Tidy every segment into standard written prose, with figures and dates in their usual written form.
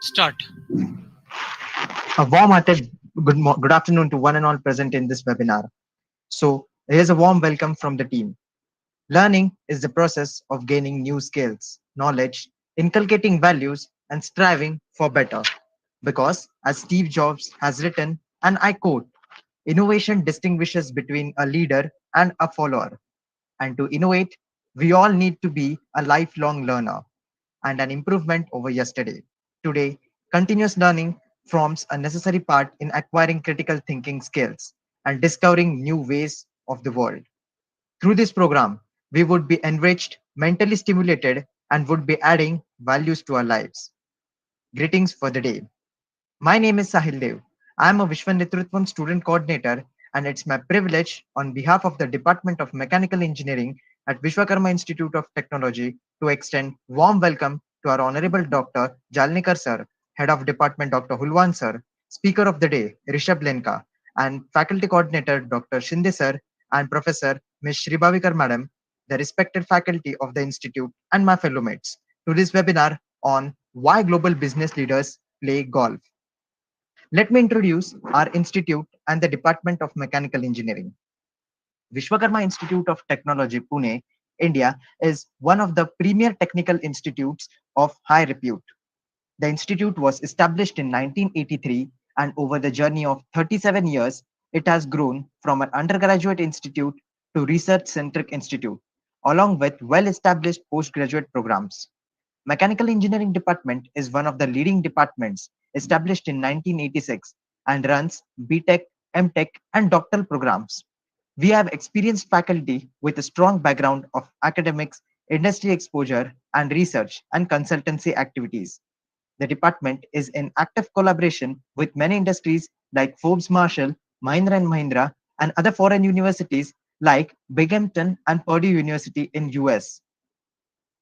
Start. A warm-hearted good afternoon to one and all present in this webinar. So, here's a warm welcome from the team. Learning is the process of gaining new skills, knowledge, inculcating values, and striving for better. Because, as Steve Jobs has written, and I quote, innovation distinguishes between a leader and a follower. And to innovate, we all need to be a lifelong learner and an improvement over yesterday. Today, continuous learning forms a necessary part in acquiring critical thinking skills and discovering new ways of the world. Through this program, we would be enriched, mentally stimulated, and would be adding values to our lives. Greetings for the day. My name is Sahil Dev. I am a VISHWA-NETRUTVAM student coordinator, and it's my privilege on behalf of the Department of Mechanical Engineering at Vishwakarma Institute of Technology to extend warm welcome to our Honorable Dr. Jalnikar sir, Head of Department Dr. Hulwan sir, Speaker of the Day Rishabh Lenka, and Faculty Coordinator Dr. Shinde sir and Professor Ms. Shirbavikar madam, the respected faculty of the Institute and my fellow mates, to this webinar on why global business leaders play golf. Let me introduce our institute and the Department of Mechanical Engineering. Vishwakarma Institute of Technology, Pune, India, is one of the premier technical institutes of high repute. The institute was established in 1983, and over the journey of 37 years, it has grown from an undergraduate institute to research-centric institute, along with well-established postgraduate programs. Mechanical Engineering Department is one of the leading departments established in 1986 and runs BTech, MTech, and doctoral programs. We have experienced faculty with a strong background of academics, industry exposure, and research and consultancy activities. The department is in active collaboration with many industries like Forbes Marshall, Mahindra and Mahindra, and other foreign universities like Binghamton and Purdue University in US.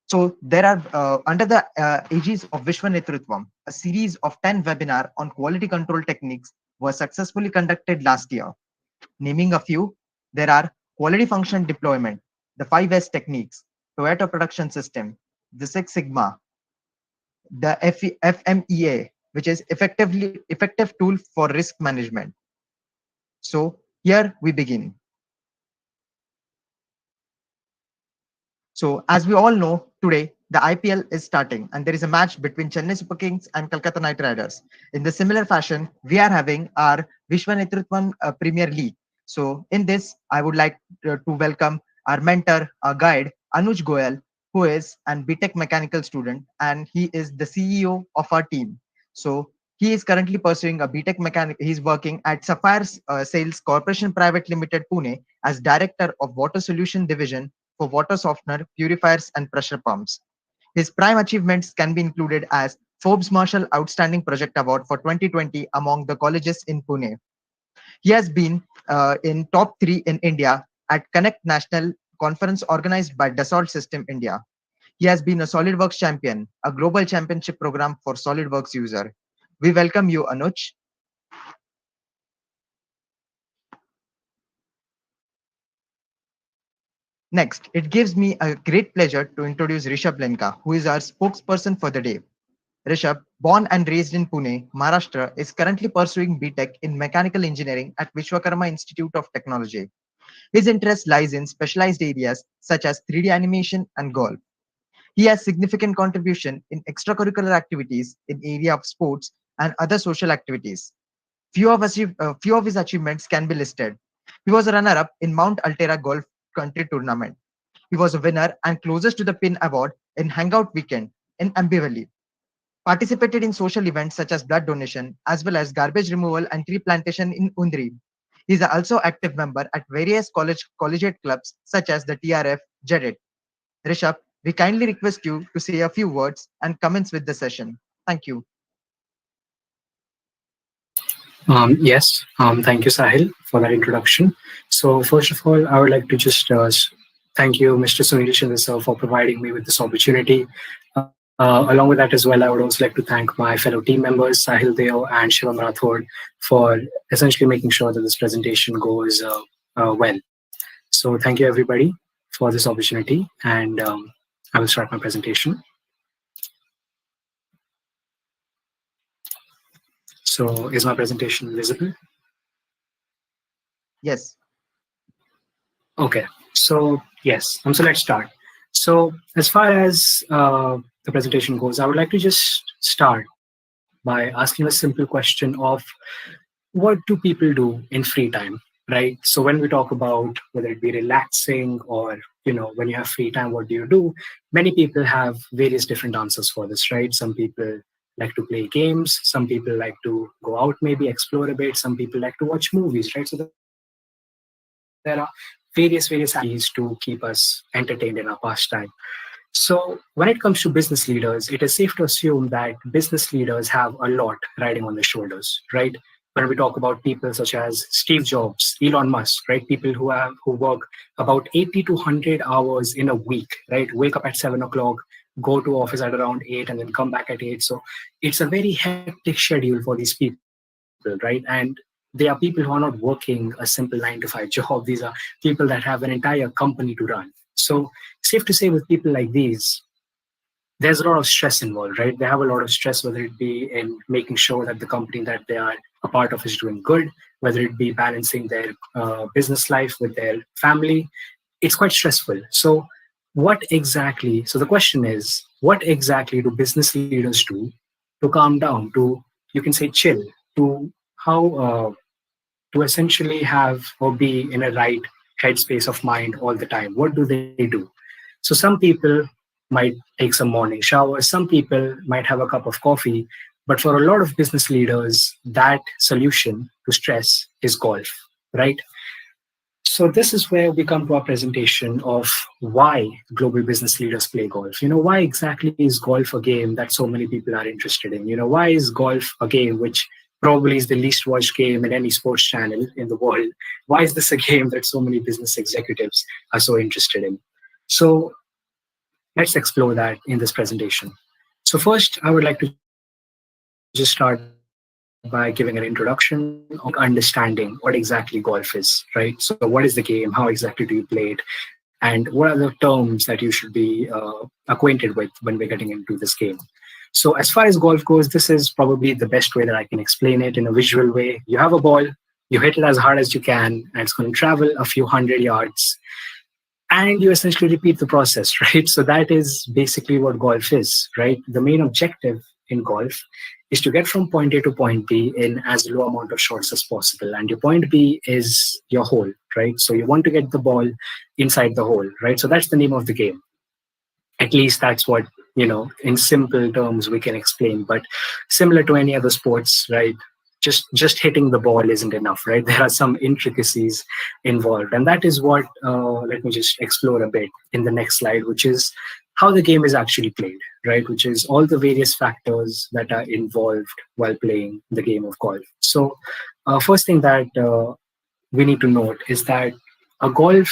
So there are under the aegis of VISHWA-NETRUTVAM, a series of 10 webinars on quality control techniques was successfully conducted last year. Naming a few, there are quality function deployment, the 5S techniques, Toyota production system, the Six Sigma, the FMEA, which is effective tool for risk management. So here we begin. So as we all know, today the IPL is starting and there is a match between Chennai Super Kings and Kolkata Knight Riders. In the similar fashion, we are having our VISHWA-NETRUTVAM Premier League. So in this, I would like to welcome our mentor, our guide, Anuj Goyal, who is an BTech mechanical student and he is the CEO of our team. So he is currently pursuing a BTech mechanic. He's working at Sapphire Sales Corporation Private Limited, Pune as Director of Water Solution Division for water softener, purifiers, and pressure pumps. His prime achievements can be included as Forbes Marshall Outstanding Project Award for 2020 among the colleges in Pune. He has been in top 3 in India at Connect National Conference organized by Dassault System India. He has been a SolidWorks champion, a global championship program for SolidWorks user. We welcome you, Anuj. Next, it gives me a great pleasure to introduce Rishabh Lenka, who is our spokesperson for the day. Rishabh, born and raised in Pune, Maharashtra, is currently pursuing BTech in Mechanical Engineering at Vishwakarma Institute of Technology. His interest lies in specialized areas such as 3D animation and golf. He has significant contribution in extracurricular activities in area of sports and other social activities. Few of his achievements can be listed. He was a runner-up in Mount Altera Golf Country Tournament. He was a winner and closest to the pin award in Hangout Weekend in Ambivali. Participated in social events such as blood donation as well as garbage removal and tree plantation in Undri. He is also active member at various collegiate clubs such as the TRF JEDIT. Rishabh, we kindly request you to say a few words and comments with the session. Thank you. Yes, thank you, Sahil, for that introduction. So, first of all, I would like to just thank you, Mr. Sunil Shinde, sir, for providing me with this opportunity. Along with that as well, I would also like to thank my fellow team members, Sahil Deo and Shivam Rathod, for essentially making sure that this presentation goes well. So, thank you, everybody, for this opportunity, and I will start my presentation. So, is my presentation visible? Yes. Okay, so yes, so let's start. So as far as the presentation goes, I would like to just start by asking a simple question of what do people do in free time, right? So when we talk about whether it be relaxing or when you have free time, what do you do? Many people have various different answers for this, right? Some people like to play games, some people like to go out, maybe explore a bit, some people like to watch movies, right? So there are various activities to keep us entertained in our pastime. So when it comes to business leaders, it is safe to assume that business leaders have a lot riding on their shoulders, right? When we talk about people such as Steve Jobs, Elon Musk, right? People who work about 80 to 100 hours in a week, right? Wake up at 7 o'clock, go to office at around 8, and then come back at 8. So it's a very hectic schedule for these people, right? And they are people who are not working a simple 9 to 5 job. These are people that have an entire company to run. So safe to say with people like these, there's a lot of stress involved, right? They have a lot of stress, whether it be in making sure that the company that they are a part of is doing good, whether it be balancing their business life with their family. It's quite stressful. So so the question is, what exactly do business leaders do to calm down, to, you can say, chill, to how to essentially have or be in a right headspace of mind all the time? What do they do? So some people might take some morning showers, some people might have a cup of coffee, but for a lot of business leaders, that solution to stress is golf, right? So this is where we come to our presentation of why global business leaders play golf. Why exactly is golf a game that so many people are interested in? Why is golf a game which probably is the least watched game in any sports channel in the world? Why is this a game that so many business executives are so interested in? So let's explore that in this presentation. So first, I would like to just start by giving an introduction or understanding what exactly golf is, right? So what is the game? How exactly do you play it? And what are the terms that you should be acquainted with when we're getting into this game? So as far as golf goes, this is probably the best way that I can explain it in a visual way. You have a ball, you hit it as hard as you can, and it's going to travel a few hundred yards, and you essentially repeat the process, right? So that is basically what golf is, right? The main objective in golf is to get from point A to point B in as low amount of shots as possible. And your point B is your hole, right? So you want to get the ball inside the hole, right? So that's the name of the game. At least that's what, in simple terms we can explain. But similar to any other sports, right? Just hitting the ball isn't enough, right? There are some intricacies involved, and that is what let me just explore a bit in the next slide, which is how the game is actually played, right? Which is all the various factors that are involved while playing the game of golf. So first thing that we need to note is that a golf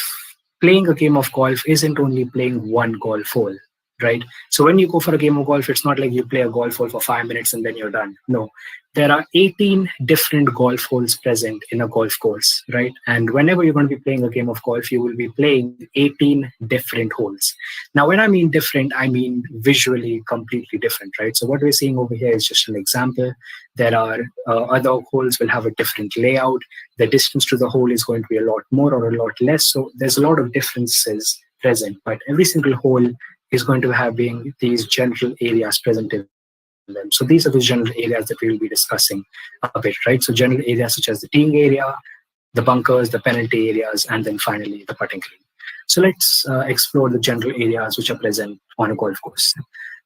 playing a game of golf isn't only playing one golf hole, right? So when you go for a game of golf, it's not like you play a golf hole for 5 minutes and then you're done. No, there are 18 different golf holes present in a golf course, right? And whenever you're going to be playing a game of golf, you will be playing 18 different holes. Now, when I mean different, I mean visually completely different, right? So what we're seeing over here is just an example. There are other holes will have a different layout. The distance to the hole is going to be a lot more or a lot less. So there's a lot of differences present, but every single hole is going to have being these general areas present in them. So these are the general areas that we will be discussing a bit, right? So general areas such as the teeing area, the bunkers, the penalty areas, and then finally the putting green. So let's explore the general areas which are present on a golf course.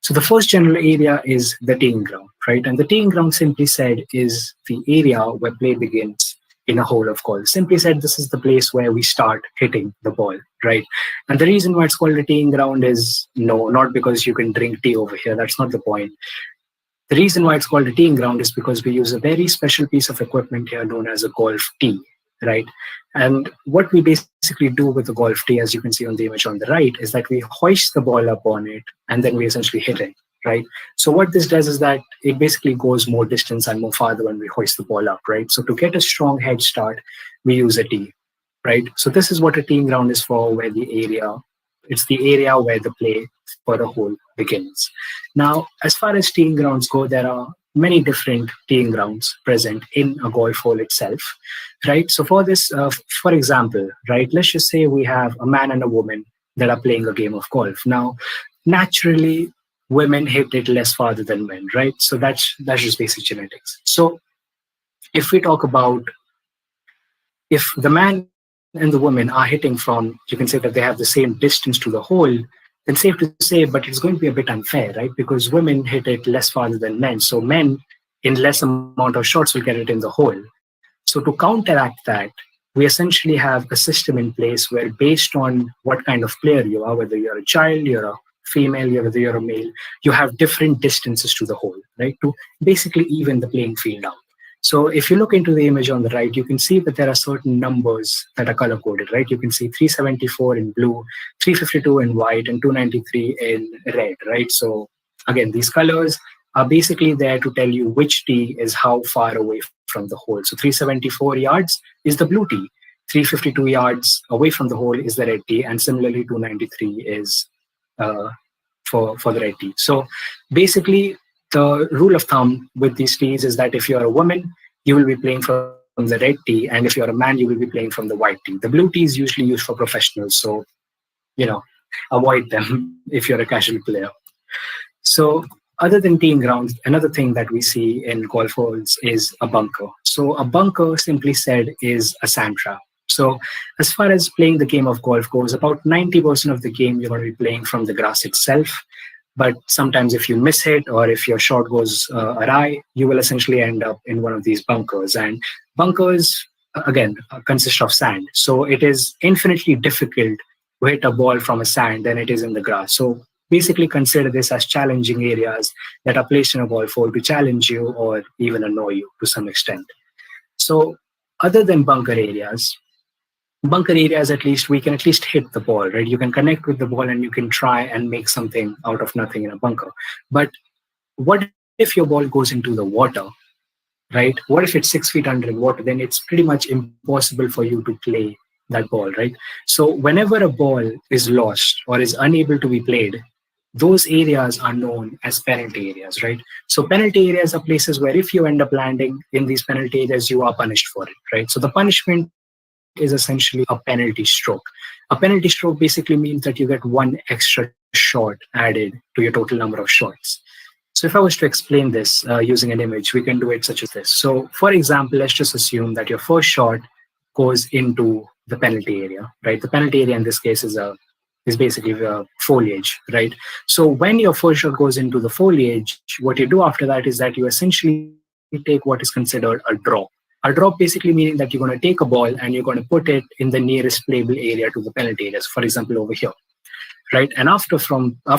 So the first general area is the teeing ground, right? And the teeing ground, simply said, is the area where play begins in a hole of golf. Simply said, this is the place where we start hitting the ball, right? And the reason why it's called a teeing ground is, no, not because you can drink tea over here. That's not the point. The reason why it's called a teeing ground is because we use a very special piece of equipment here known as a golf tee, right? And what we basically do with the golf tee, as you can see on the image on the right, is that we hoist the ball up on it and then we essentially hit it, right? So what this does is that it basically goes more distance and more farther when we hoist the ball up, right? So to get a strong head start, we use a tee, right? So this is what a teeing ground is for, where it's the area where the play for the hole begins. Now, as far as teeing grounds go, there are many different teeing grounds present in a golf hole itself, right? So for this, for example, right, let's just say we have a man and a woman that are playing a game of golf. Now, naturally, women hit it less farther than men, right? So that's just basic genetics. So if we talk about, if the man and the woman are hitting from, you can say that they have the same distance to the hole, then safe to say, but it's going to be a bit unfair, right? Because women hit it less farther than men. So men in less amount of shots will get it in the hole. So to counteract that, we essentially have a system in place where, based on what kind of player you are, whether you're a child, you're a female, whether you're a male, you have different distances to the hole, right? To basically even the playing field out. So if you look into the image on the right, you can see that there are certain numbers that are color coded, right? You can see 374 in blue, 352 in white, and 293 in red, right? So again, these colors are basically there to tell you which tee is how far away from the hole. So 374 yards is the blue tee, 352 yards away from the hole is the red tee, and similarly 293 is for the red tee. So basically, the rule of thumb with these tees is that if you're a woman, you will be playing from the red tee, and if you're a man, you will be playing from the white tee. The blue tee is usually used for professionals, so avoid them if you're a casual player. So other than teeing grounds, another thing that we see in golf holes is a bunker. So a bunker, simply said, is a sand trap. So as far as playing the game of golf goes, about 90% of the game you're going to be playing from the grass itself. But sometimes if you miss it or if your shot goes awry, you will essentially end up in one of these bunkers. And bunkers, again, consist of sand. So it is infinitely difficult to hit a ball from a sand than it is in the grass. So basically consider this as challenging areas that are placed in a golf hole to challenge you or even annoy you to some extent. So other than bunker areas, at least we can at least hit the ball, right? You can connect with the ball and you can try and make something out of nothing in a bunker. But what if your ball goes into the water, right? What if it's 6 feet under water? Then it's pretty much impossible for you to play that ball, right? So whenever a ball is lost or is unable to be played, those areas are known as penalty areas, right? So penalty areas are places where if you end up landing in these penalty areas, you are punished for it, right? So the punishment is essentially a penalty stroke. A penalty stroke basically means that you get one extra shot added to your total number of shots. So if I was to explain this using an image, we can do it such as this. So for example, let's just assume that your first shot goes into the penalty area, right? The penalty area in this case is basically the foliage, right? So when your first shot goes into the foliage, what you do after that is that you essentially take what is considered a drop. A drop basically meaning that you're going to take a ball and you're going to put it in the nearest playable area to the penalty area. So for example, over here, right? And after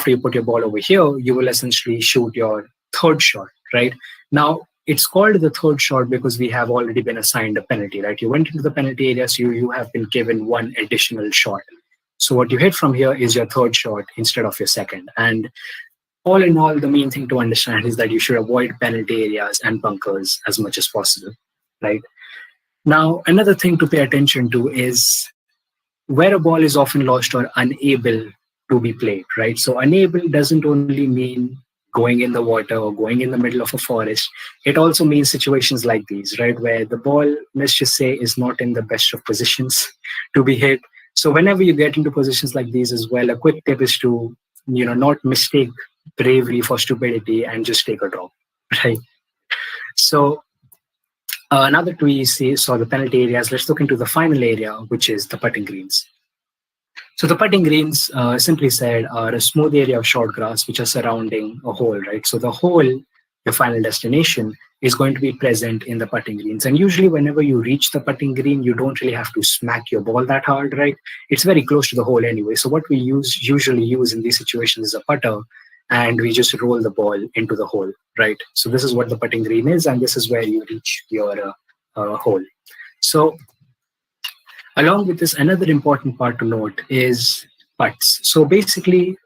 you put your ball over here, you will essentially shoot your third shot, right? Now, it's called the third shot because we have already been assigned a penalty, right? You went into the penalty area, so you have been given one additional shot. So what you hit from here is your third shot instead of your second. And all in all, the main thing to understand is that you should avoid penalty areas and bunkers as much as possible, right? Now, another thing to pay attention to is where a ball is often lost or unable to be played, right? So unable doesn't only mean going in the water or going in the middle of a forest. It also means situations like these, right? Where the ball, let's just say, is not in the best of positions to be hit. So whenever you get into positions like these as well, a quick tip is to, not mistake bravery for stupidity and just take a drop, right? So Now that we saw the penalty areas, let's look into the final area, which is the putting greens. So the putting greens, simply said, are a smooth area of short grass which are surrounding a hole, right? So the hole, your final destination, is going to be present in the putting greens. And usually whenever you reach the putting green, you don't really have to smack your ball that hard, right? It's very close to the hole anyway. So what we usually use in these situations is a putter, and we just roll the ball into the hole, right? So this is what the putting green is, and this is where you reach your hole. So along with this, another important part to note is putts. So basically,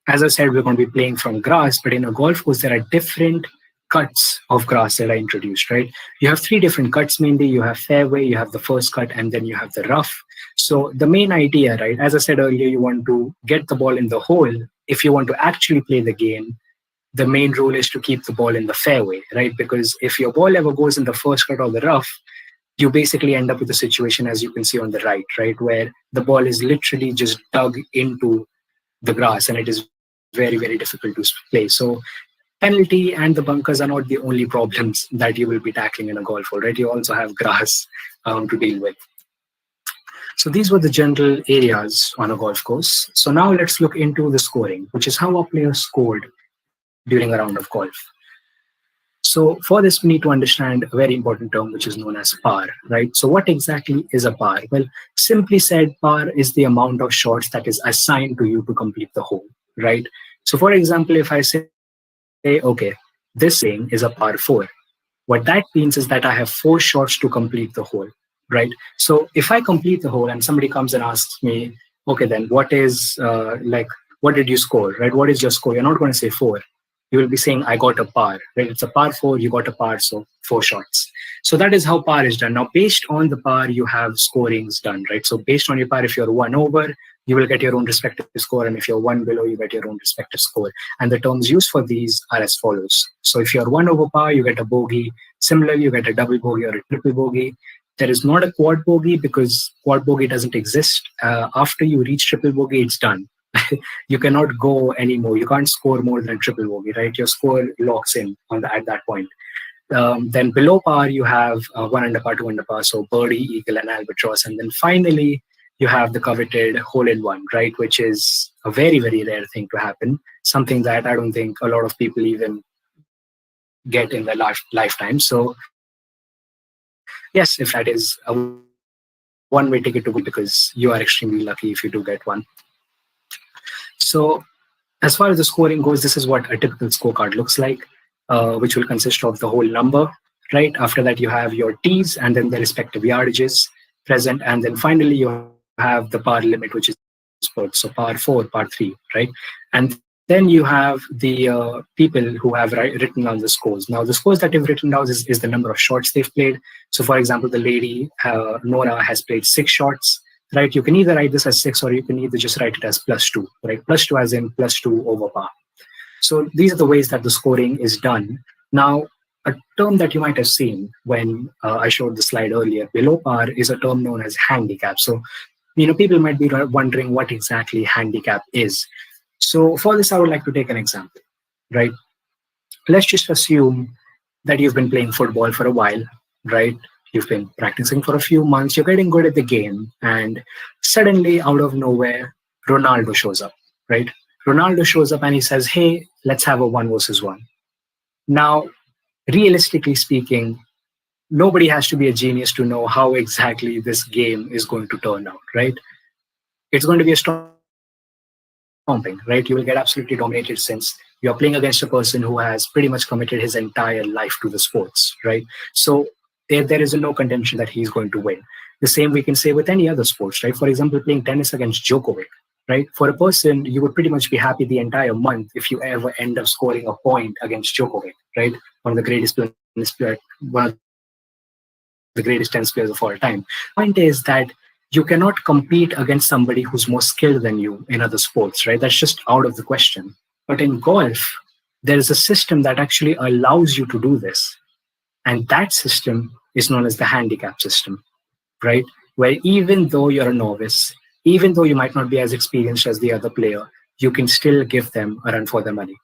as I said, we're going to be playing from grass, but in a golf course, there are different cuts of grass that are introduced, right? You have 3 different cuts mainly. You have fairway, you have the first cut, and then you have the rough. So the main idea, right, as I said earlier, you want to get the ball in the hole. If you want to actually play the game, the main rule is to keep the ball in the fairway, right? Because if your ball ever goes in the first cut or the rough, you basically end up with a situation, as you can see on the right, where the ball is literally just dug into the grass, and it is very, very difficult to play. So penalty and the bunkers are not the only problems that you will be tackling in a golf hole, right? You also have grass to deal with. So these were the general areas on a golf course. So now let's look into the scoring, which is how our players scored during a round of golf. So for this, we need to understand a very important term, which is known as par, right? So what exactly is a par? Well, simply said, par is the amount of shots that is assigned to you to complete the hole, right? So for example, if I say, okay, this thing is a par 4, what that means is that I have 4 shots to complete the hole, right? So if I complete the hole and somebody comes and asks me, okay, then what is what did you score, right? What is your score? You're not going to say 4. You will be saying, I got a par, right? It's a par 4, you got a par, so 4 shots. So that is how par is done. Now, based on the par, you have scorings done, right? So based on your par, if you're 1 over, you will get your own respective score. And if you're 1 below, you get your own respective score. And the terms used for these are as follows. So if you're 1 over par, you get a bogey. Similarly, you get a double bogey or a triple bogey. There is not a quad bogey because quad bogey doesn't exist. After you reach triple bogey, it's done. You cannot go anymore. You can't score more than triple bogey, right? Your score locks in at that point. Then below par, you have 1 under par, 2 under par, so birdie, eagle, and albatross. And then finally, you have the coveted hole-in-one, right? Which is a very, very rare thing to happen. Something that I don't think a lot of people even get in their lifetime. So yes, if that is a one-way ticket to go, because you are extremely lucky if you do get one. So as far as the scoring goes, this is what a typical scorecard looks like, which will consist of the whole number, right? After that, you have your tees and then the respective yardages present. And then finally, you have the par limit, which is put. So par 4, par 3, right? And then you have the people who have written down the scores. Now, the scores that you've written down is the number of shots they've played. So for example, the lady, Nora, has played 6 shots. Right, you can either write this as 6 or you can either just write it as +2, right? +2 as in +2 over par. So these are the ways that the scoring is done. Now, a term that you might have seen when I showed the slide earlier, below par, is a term known as handicap. So, people might be wondering what exactly handicap is. So for this, I would like to take an example, right? Let's just assume that you've been playing football for a while, right? You've been practicing for a few months, you're getting good at the game, and suddenly, out of nowhere, Ronaldo shows up, right? Ronaldo shows up and he says, hey, let's have a 1 versus 1. Now, realistically speaking, nobody has to be a genius to know how exactly this game is going to turn out, right? It's going to be a stomping, right? You will get absolutely dominated since you're playing against a person who has pretty much committed his entire life to the sports, right? So there is no contention that he's going to win. The same we can say with any other sports, right? For example, playing tennis against Djokovic, right? For a person, you would pretty much be happy the entire month if you ever end up scoring a point against Djokovic, right? One of the greatest tennis players of all time. The point is that you cannot compete against somebody who's more skilled than you in other sports, right? That's just out of the question. But in golf, there is a system that actually allows you to do this. And that system is known as the handicap system, right? Where even though you're a novice, even though you might not be as experienced as the other player, you can still give them a run for their money,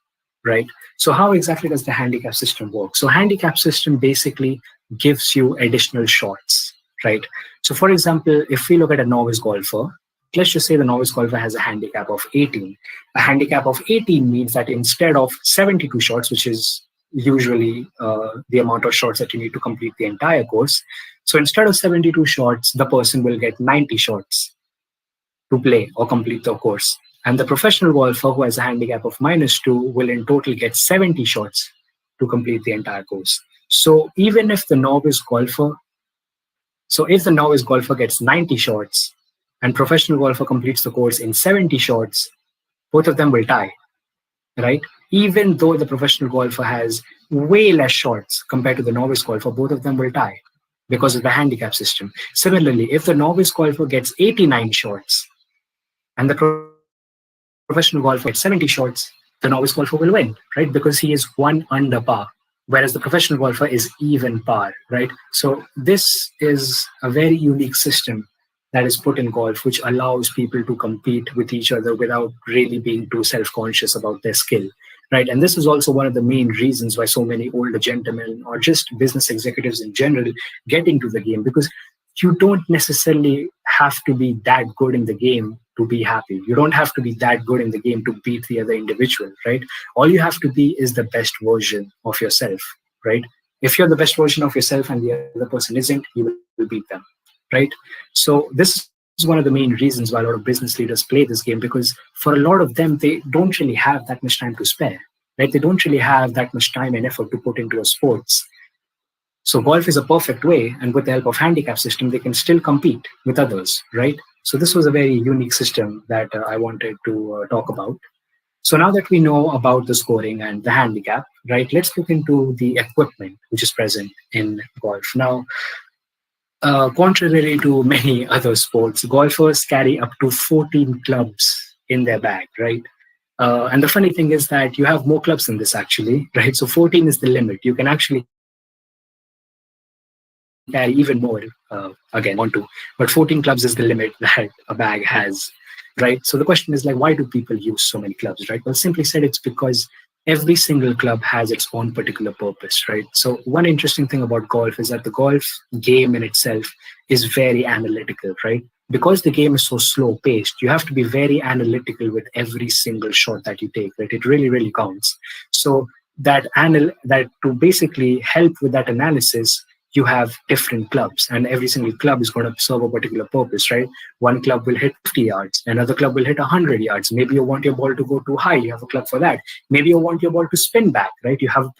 right? So how exactly does the handicap system work? So handicap system basically gives you additional shots, right? So for example, if we look at a novice golfer, let's just say the novice golfer has a handicap of 18. A handicap of 18 means that instead of 72 shots, which is usually the amount of shots that you need to complete the entire course, so instead of 72 shots, the person will get 90 shots to play or complete the course. And the professional golfer who has a handicap of -2 will in total get 70 shots to complete the entire course. So even if the novice golfer, so if the novice golfer gets 90 shots and professional golfer completes the course in 70 shots, both of them will tie, right? Even though the professional golfer has way less shots compared to the novice golfer, both of them will tie because of the handicap system. Similarly, if the novice golfer gets 89 shots and the professional golfer gets 70 shots, the novice golfer will win, right? Because he is one under par, whereas the professional golfer is even par, right? So this is a very unique system that is put in golf, which allows people to compete with each other without really being too self-conscious about their skill, right? And this is also one of the main reasons why so many older gentlemen or just business executives in general get into the game, because you don't necessarily have to be that good in the game to be happy. You don't have to be that good in the game to beat the other individual, right? All you have to be is the best version of yourself, right? If you're the best version of yourself and the other person isn't, you will beat them, right? So this is one of the main reasons why a lot of business leaders play this game, because for a lot of them, they don't really have that much time to spare, right? They don't really have that much time and effort to put into a sports. So golf is a perfect way, and with the help of handicap system, they can still compete with others, right? So this was a very unique system that I wanted to talk about. So now that we know about the scoring and the handicap, right, let's look into the equipment which is present in golf. Now, contrary to many other sports, golfers carry up to 14 clubs in their bag, right? And the funny thing is that you have more clubs than this actually, right? So 14 is the limit. You can actually carry even more, again, want to, but 14 clubs is the limit that a bag has, right? So the question is like, why do people use so many clubs, right? Well, simply said, it's because every single club has its own particular purpose, right? So one interesting thing about golf is that the golf game in itself is very analytical, right? Because the game is so slow paced, you have to be very analytical with every single shot that you take, right? It really, really counts. So that to basically help with that analysis, you have different clubs, and every single club is going to serve a particular purpose, right? One club will hit 50 yards, another club will hit 100 yards. Maybe you want your ball to go too high, you have a club for that. Maybe you want your ball to spin back, right? You have a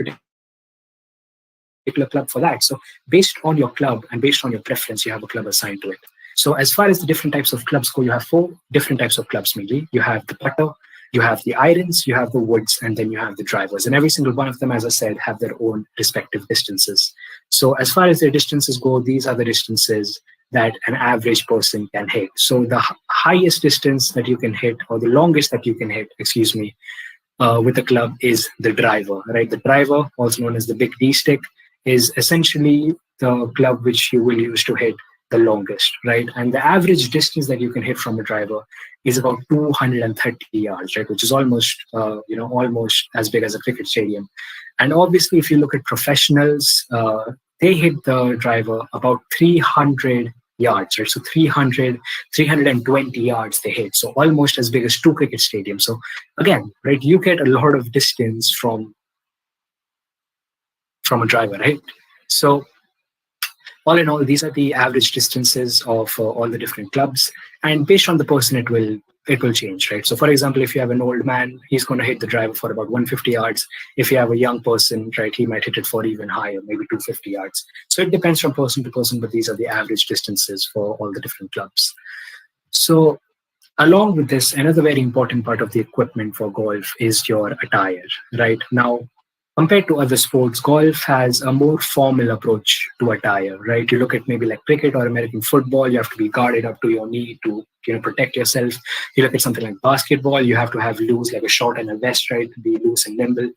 particular club for that. So based on your club and based on your preference, you have a club assigned to it. So as far as the different types of clubs go, you have 4 different types of clubs mainly. You have the putter, you have the irons, you have the woods, and then you have the drivers. And every single one of them, as I said, have their own respective distances. So as far as their distances go, these are the distances that an average person can hit. So the highest distance that you can hit, or the longest that you can hit, with a club is the driver, right? The driver, also known as the big D stick, is essentially the club which you will use to hit the longest, right? And the average distance that you can hit from a driver is about 230 yards, right? Which is almost, almost as big as a cricket stadium. And obviously, if you look at professionals, they hit the driver about 300 yards, right? So 320 yards they hit. So almost as big as 2 cricket stadiums. So again, right, you get a lot of distance from a driver, right? So all in all, these are the average distances of all the different clubs, and based on the person, it will change, right? So for example, if you have an old man, he's going to hit the driver for about 150 yards. If you have a young person, right, he might hit it for even higher, maybe 250 yards. So it depends from person to person, but these are the average distances for all the different clubs. So along with this, another very important part of the equipment for golf is your attire, right? Now, compared to other sports, golf has a more formal approach to attire, right? You look at maybe like cricket or American football, you have to be guarded up to your knee to protect yourself. You look at something like basketball, you have to have loose, like a short and a vest, right? To be loose and nimble.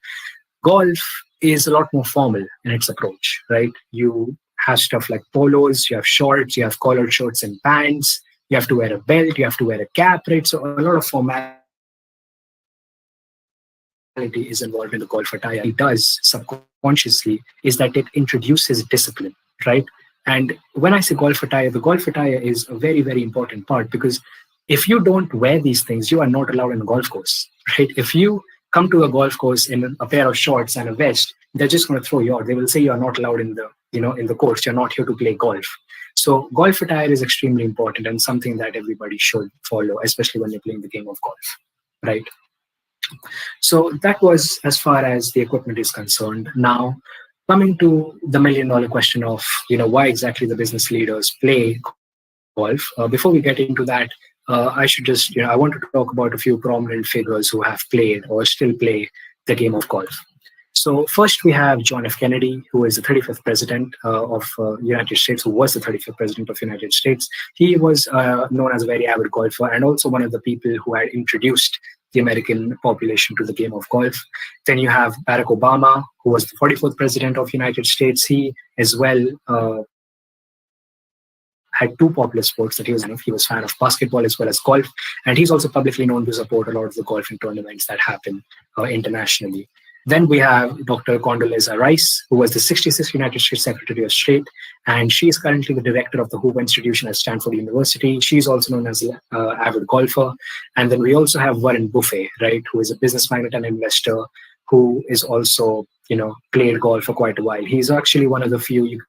Golf is a lot more formal in its approach, right? You have stuff like polos, you have shorts, you have collared shirts and pants, you have to wear a belt, you have to wear a cap, right? So a lot of formality is involved in the golf attire does subconsciously is that it introduces discipline, right? And when I say golf attire, the golf attire is a very, very important part, because if you don't wear these things, you are not allowed in a golf course, right? If you come to a golf course in a pair of shorts and a vest, they're just going to throw you out. They will say you are not allowed in the, in the course. You're not here to play golf. So golf attire is extremely important and something that everybody should follow, especially when you're playing the game of golf, right? So that was as far as the equipment is concerned. Now, coming to the million-dollar question of, why exactly the business leaders play golf. Before we get into that, I should just, I want to talk about a few prominent figures who have played or still play the game of golf. So first we have John F. Kennedy, who is the 35th president of United States, who was the 35th president of United States. He was known as a very avid golfer and also one of the people who had introduced the American population to the game of golf. Then you have Barack Obama, who was the 44th president of United States. He as well had two popular sports that he was in. He was a fan of basketball as well as golf. And he's also publicly known to support a lot of the golfing tournaments that happen internationally. Then we have Dr. Condoleezza Rice, who was the 66th United States Secretary of State, and she is currently the director of the Hoover Institution at Stanford University. She's also known as an avid golfer. And then we also have Warren Buffett, right, who is a business magnate and investor who is also, played golf for quite a while. He's actually one of the few, you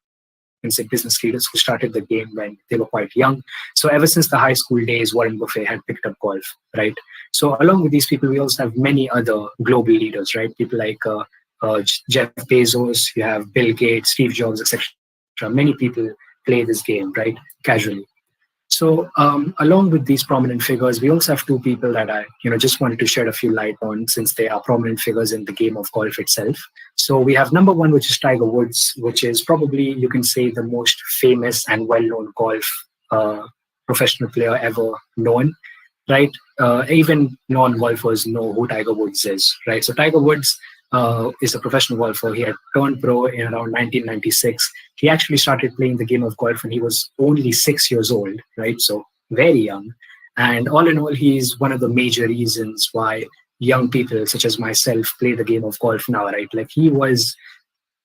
can say, business leaders who started the game when they were quite young. So ever since the high school days, Warren Buffett had picked up golf, right? So along with these people, we also have many other global leaders, right? People like Jeff Bezos, you have Bill Gates, Steve Jobs, etc. Many people play this game, right? Casually. So along with these prominent figures, we also have two people that I just wanted to shed a few light on, since they are prominent figures in the game of golf itself. So we have number one, which is Tiger Woods, which is probably, you can say, the most famous and well-known golf professional player ever known, right? Even non-golfers know who Tiger Woods is, right? So Tiger Woods is a professional golfer. He had turned pro in around 1996. He actually started playing the game of golf when he was only 6 years old, right? So very young. And all in all, he's one of the major reasons why young people such as myself play the game of golf now, right? Like, he was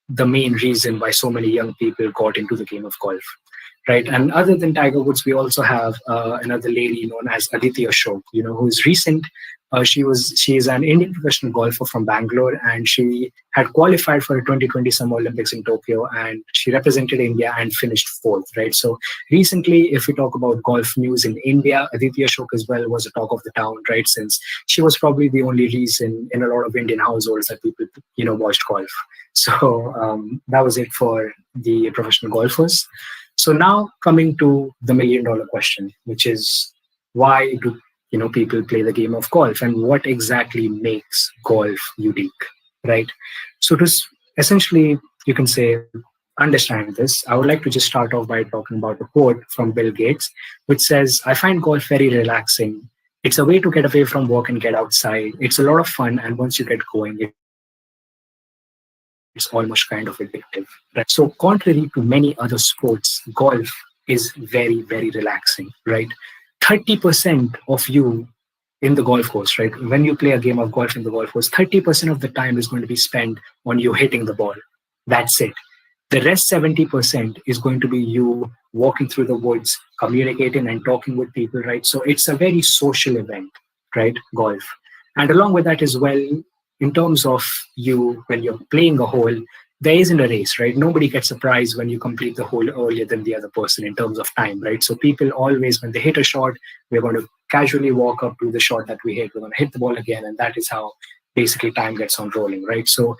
the main reason why so many young people got into the game of golf, right? And other than Tiger Woods, we also have another lady known as Aditi Ashok, who's recent. She is an Indian professional golfer from Bangalore, and she had qualified for the 2020 Summer Olympics in Tokyo, and she represented India and finished fourth, right? So recently, if we talk about golf news in India, Aditi Ashok as well was the talk of the town, right? Since she was probably the only reason in a lot of Indian households that people, watched golf. So that was it for the professional golfers. So now coming to the million-dollar question, which is, why do people play the game of golf, and what exactly makes golf unique, right? So to essentially, you can say, understand this, I would like to just start off by talking about a quote from Bill Gates, which says, "I find golf very relaxing. It's a way to get away from work and get outside. It's a lot of fun, and once you get going, it's almost kind of addictive." Right? So contrary to many other sports, golf is very, very relaxing, right? 30% of you in the golf course, right? When you play a game of golf in the golf course, 30% of the time is going to be spent on you hitting the ball. That's it. The rest 70% is going to be you walking through the woods, communicating and talking with people, right? So it's a very social event, right? Golf. And along with that as well, in terms of you, when you're playing a hole, there isn't a race, right? Nobody gets a prize when you complete the hole earlier than the other person in terms of time, right? So people always, when they hit a shot, we're going to casually walk up to the shot that we hit. We're going to hit the ball again. And that is how basically time gets on rolling, right? So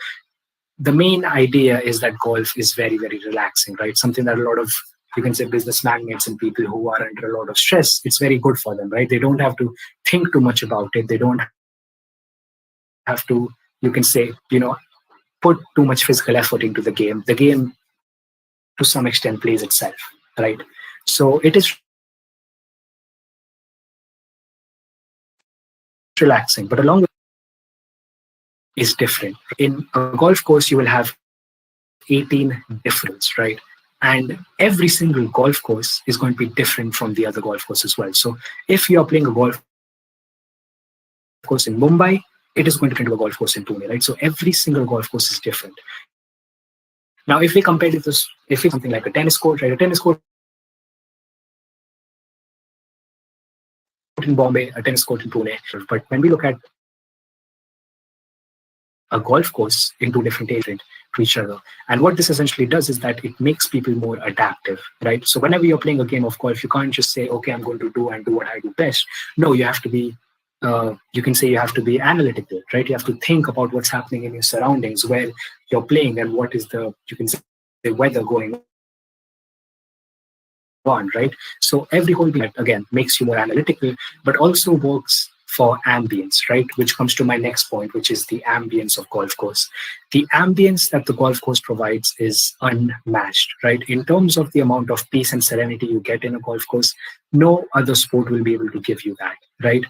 the main idea is that golf is very, very relaxing, right? Something that a lot of, you can say, business magnates and people who are under a lot of stress, it's very good for them, right? They don't have to think too much about it. They don't have to, you can say, put too much physical effort into the game. The game, to some extent, plays itself, right? So it is relaxing, but along with it is different. In a golf course, you will have 18 difference, right? And every single golf course is going to be different from the other golf course as well. So if you're playing a golf course in Mumbai, it is going to turn into a golf course in Pune, right? So every single golf course is different. Now, if we compare it this, if we something like a tennis court, right? A tennis court in Bombay, a tennis court in Pune. But when we look at a golf course in two different areas, they are very different to each other. And what this essentially does is that it makes people more adaptive, right? So whenever you're playing a game of golf, you can't just say, okay, I'm going to do and do what I do best. No, you have to be, you can say you have to be analytical, right? You have to think about what's happening in your surroundings, where you're playing, and what is the, you can say, weather going on, right? So every whole again makes you more analytical, but also works for ambience, right? Which comes to my next point, which is the ambience of golf course. The ambience that the golf course provides is unmatched, right? In terms of the amount of peace and serenity you get in a golf course, no other sport will be able to give you that, right?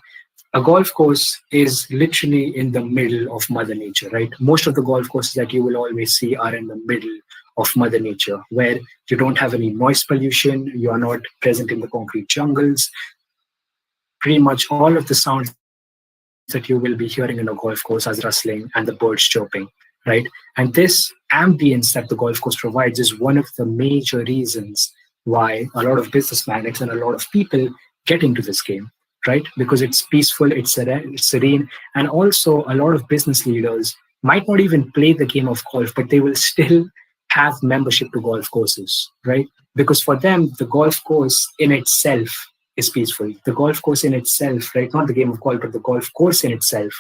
A golf course is literally in the middle of Mother Nature, right? Most of the golf courses that you will always see are in the middle of Mother Nature, where you don't have any noise pollution, you are not present in the concrete jungles. Pretty much all of the sounds that you will be hearing in a golf course are rustling and the birds chirping, right? And this ambience that the golf course provides is one of the major reasons why a lot of business magnets and a lot of people get into this game, right? Because it's peaceful, it's serene, and also a lot of business leaders might not even play the game of golf, but they will still have membership to golf courses, right? Because for them, the golf course in itself is peaceful. The golf course in itself, right? Not the game of golf, but the golf course in itself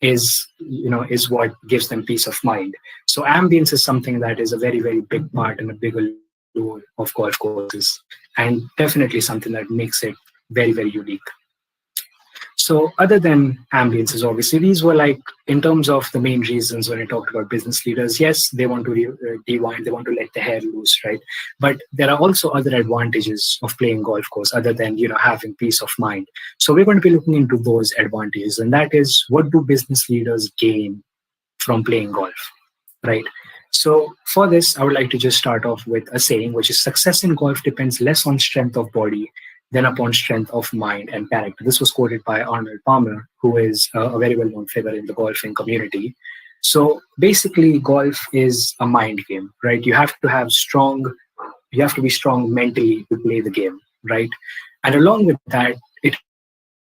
is, is what gives them peace of mind. So ambience is something that is a very, very big part and a big allure of golf courses, and definitely something that makes it very, very unique. So other than ambiences, obviously, these were like, in terms of the main reasons when I talked about business leaders, yes, they want to rewind, they want to let the hair loose, right? But there are also other advantages of playing golf course other than, having peace of mind. So we're going to be looking into those advantages, and that is, what do business leaders gain from playing golf, right? So for this, I would like to just start off with a saying, which is, success in golf depends less on strength of body than upon strength of mind and character. This was quoted by Arnold Palmer, who is a very well-known figure in the golfing community. So basically, golf is a mind game, right? You have to be strong mentally to play the game, right? And along with that, it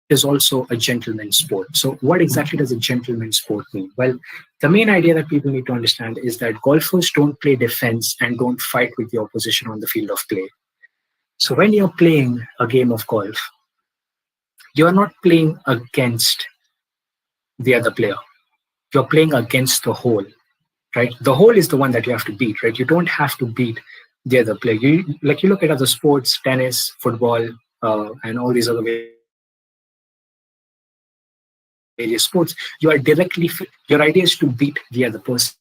is also a gentleman's sport. So what exactly does a gentleman's sport mean? Well, the main idea that people need to understand is that golfers don't play defense and don't fight with the opposition on the field of play. So when you're playing a game of golf, you're not playing against the other player. You're playing against the hole, right? The hole is the one that you have to beat, right? You don't have to beat the other player. You look at other sports, tennis, football, and all these other various sports. You are directly, your idea is to beat the other person.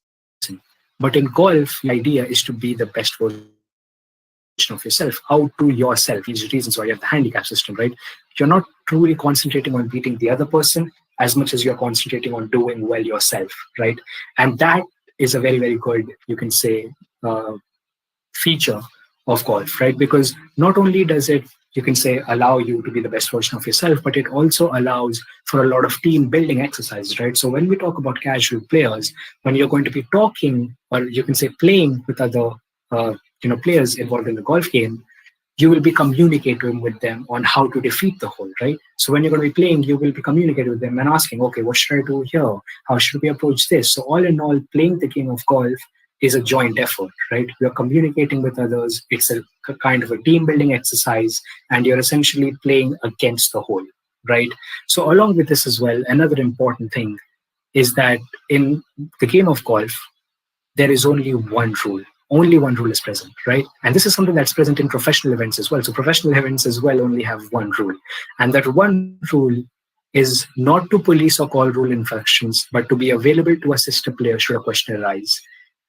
But in golf, your idea is to be the best version of yourself, outdo yourself. These are the reasons why you have the handicap system, right? You're not truly concentrating on beating the other person as much as you're concentrating on doing well yourself, right? And that is a very, very good, you can say, feature of golf, right? Because not only does it, you can say, allow you to be the best version of yourself, but it also allows for a lot of team building exercises, right? So when we talk about casual players, when you're going to be talking, or you can say playing with other players involved in the golf game, you will be communicating with them on how to defeat the hole, right? So when you're going to be playing, you will be communicating with them and asking, okay, what should I do here? How should we approach this? So all in all, playing the game of golf is a joint effort, right? We are communicating with others. It's a kind of a team building exercise, and you're essentially playing against the hole, right? So along with this as well, another important thing is that in the game of golf, there is only one rule. Only one rule is present, right? And this is something that's present in professional events as well. So professional events as well only have one rule. And that one rule is not to police or call rule infractions, but to be available to assist a player should a question arise.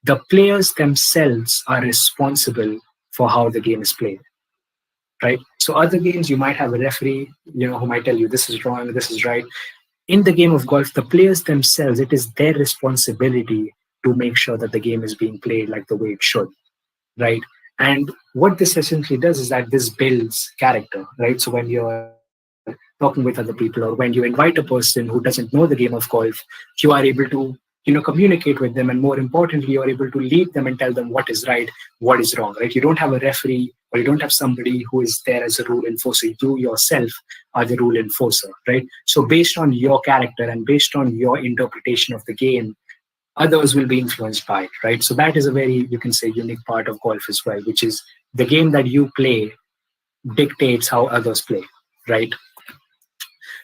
The players themselves are responsible for how the game is played, right? So other games, you might have a referee, who might tell you this is wrong, this is right. In the game of golf, the players themselves, it is their responsibility to make sure that the game is being played like the way it should, right? And what this essentially does is that this builds character, right? So when you're playing talking with other people, or when you invite a person who doesn't know the game of golf, you are able to communicate with them, and more importantly, you are able to lead them and tell them what is right, what is wrong, right? You don't have a referee, or you don't have somebody who is there as a rule enforcer. You yourself are the rule enforcer, right? So based on your character and based on your interpretation of the game, others will be influenced by it, right? So that is a very, you can say, unique part of golf as well, which is the game that you play dictates how others play, right?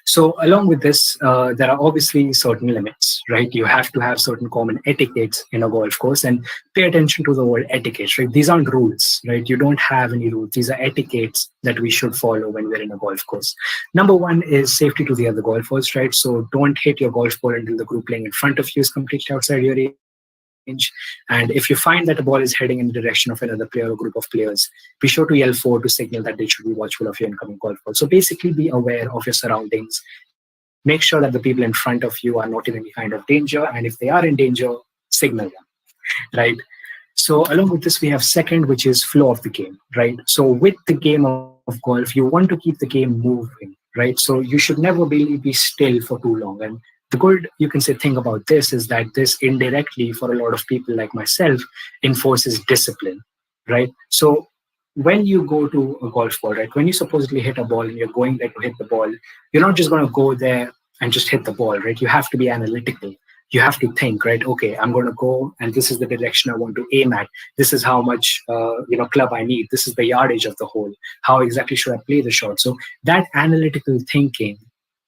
So along with this, there are obviously certain limits, right? You have to have certain common etiquettes in a golf course, and pay attention to the word etiquette, right? These aren't rules, right? You don't have any rules. These are etiquettes that we should follow when we're in a golf course. Number one is safety to the other golfers, right? So don't hit your golf ball until the group playing in front of you is completely outside your range. And if you find that the ball is heading in the direction of another player or group of players, be sure to yell forward to signal that they should be watchful of your incoming golf ball. So basically, be aware of your surroundings. Make sure that the people in front of you are not in any kind of danger. And if they are in danger, signal them, right? So along with this, we have second, which is flow of the game, right? So with the game of golf, you want to keep the game moving, right? So you should never be still for too long. And the good, you can say, thing about this is that this indirectly, for a lot of people like myself, enforces discipline, right? So when you go to a golf ball, right, when you supposedly hit a ball and you're going there to hit the ball, you're not just going to go there and just hit the ball, right? You have to be analytical. You have to think, right? Okay, I'm going to go, and this is the direction I want to aim at. This is how much club I need. This is the yardage of the hole. How exactly should I play the shot? So that analytical thinking,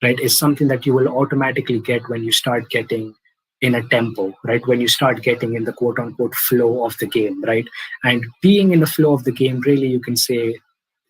right, is something that you will automatically get when you start getting in a tempo, right? When you start getting in the quote unquote flow of the game, right? And being in the flow of the game, really, you can say,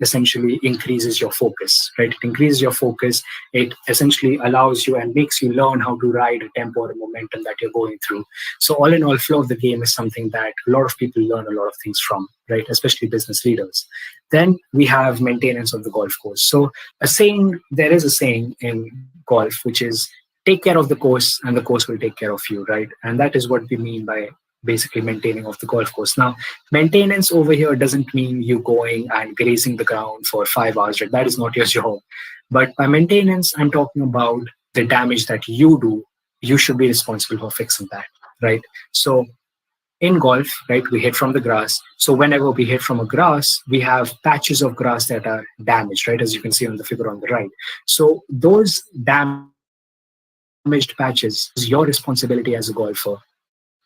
essentially increases your focus, right? It increases your focus. It essentially allows you and makes you learn how to ride a tempo or a momentum that you're going through. So all in all, flow of the game is something that a lot of people learn a lot of things from, right? Especially business leaders. Then we have maintenance of the golf course. So there is a saying in golf, which is take care of the course and the course will take care of you, right? And that is what we mean by basically maintaining of the golf course. Now, maintenance over here doesn't mean you going and grazing the ground for 5 hours, right? That is not your job. But by maintenance, I'm talking about the damage that you do. You should be responsible for fixing that, right? So in golf, right, we hit from the grass. So whenever we hit from a grass, we have patches of grass that are damaged, right? As you can see on the figure on the right. So those damaged patches is your responsibility as a golfer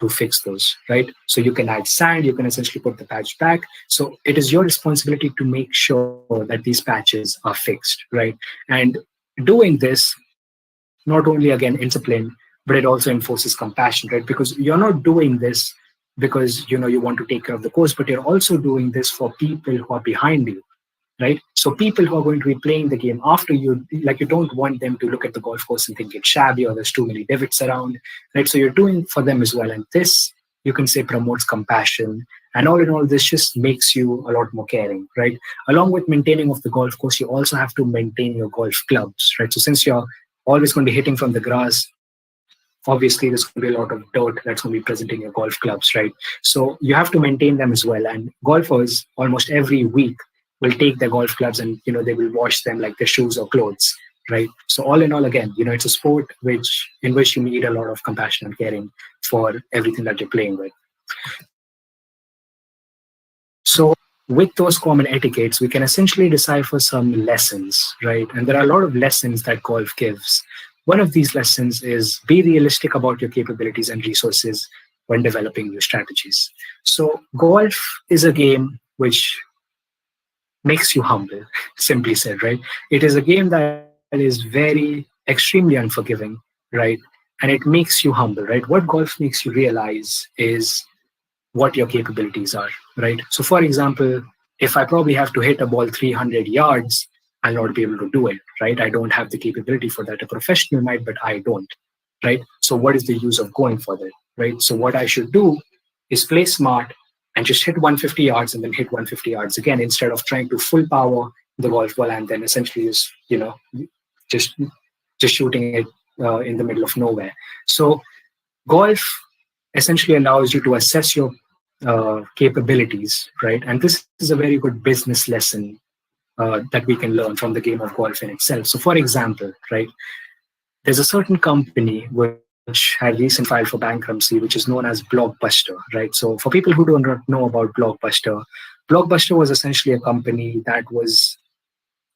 to fix those, right? So you can add sand, you can essentially put the patch back. So it is your responsibility to make sure that these patches are fixed, right? And doing this, not only again discipline, but it also enforces compassion, right? Because you're not doing this because you want to take care of the course, but you're also doing this for people who are behind you, right? So people who are going to be playing the game after you, like, you don't want them to look at the golf course and think it's shabby or there's too many divots around, right? So you're doing for them as well. And this, you can say, promotes compassion. And all in all, this just makes you a lot more caring, right? Along with maintaining of the golf course, you also have to maintain your golf clubs, right? So since you're always going to be hitting from the grass, obviously there's going to be a lot of dirt that's going to be present in your golf clubs, right? So you have to maintain them as well. And golfers almost every week will take their golf clubs and they will wash them like their shoes or clothes, right? So all in all, again, it's a sport in which you need a lot of compassion and caring for everything that you're playing with. So with those common etiquettes, we can essentially decipher some lessons, right? And there are a lot of lessons that golf gives. One of these lessons is be realistic about your capabilities and resources when developing new strategies. So golf is a game which makes you humble, simply said, right? It is a game that is very extremely unforgiving, right? And it makes you humble, right? What golf makes you realize is what your capabilities are, right? So for example, if I probably have to hit a ball 300 yards, I'll not be able to do it, right? I don't have the capability for that. A professional might, but I don't, right? So what is the use of going for that, right? So what I should do is play smart and just hit 150 yards and then hit 150 yards again, instead of trying to full power the golf ball and then essentially just shooting it in the middle of nowhere. So golf essentially allows you to assess your capabilities, right? And this is a very good business lesson that we can learn from the game of golf in itself. So, for example, right, there's a certain company which had recently filed for bankruptcy, which is known as Blockbuster, right? So, for people who do not know about Blockbuster, Blockbuster was essentially a company that was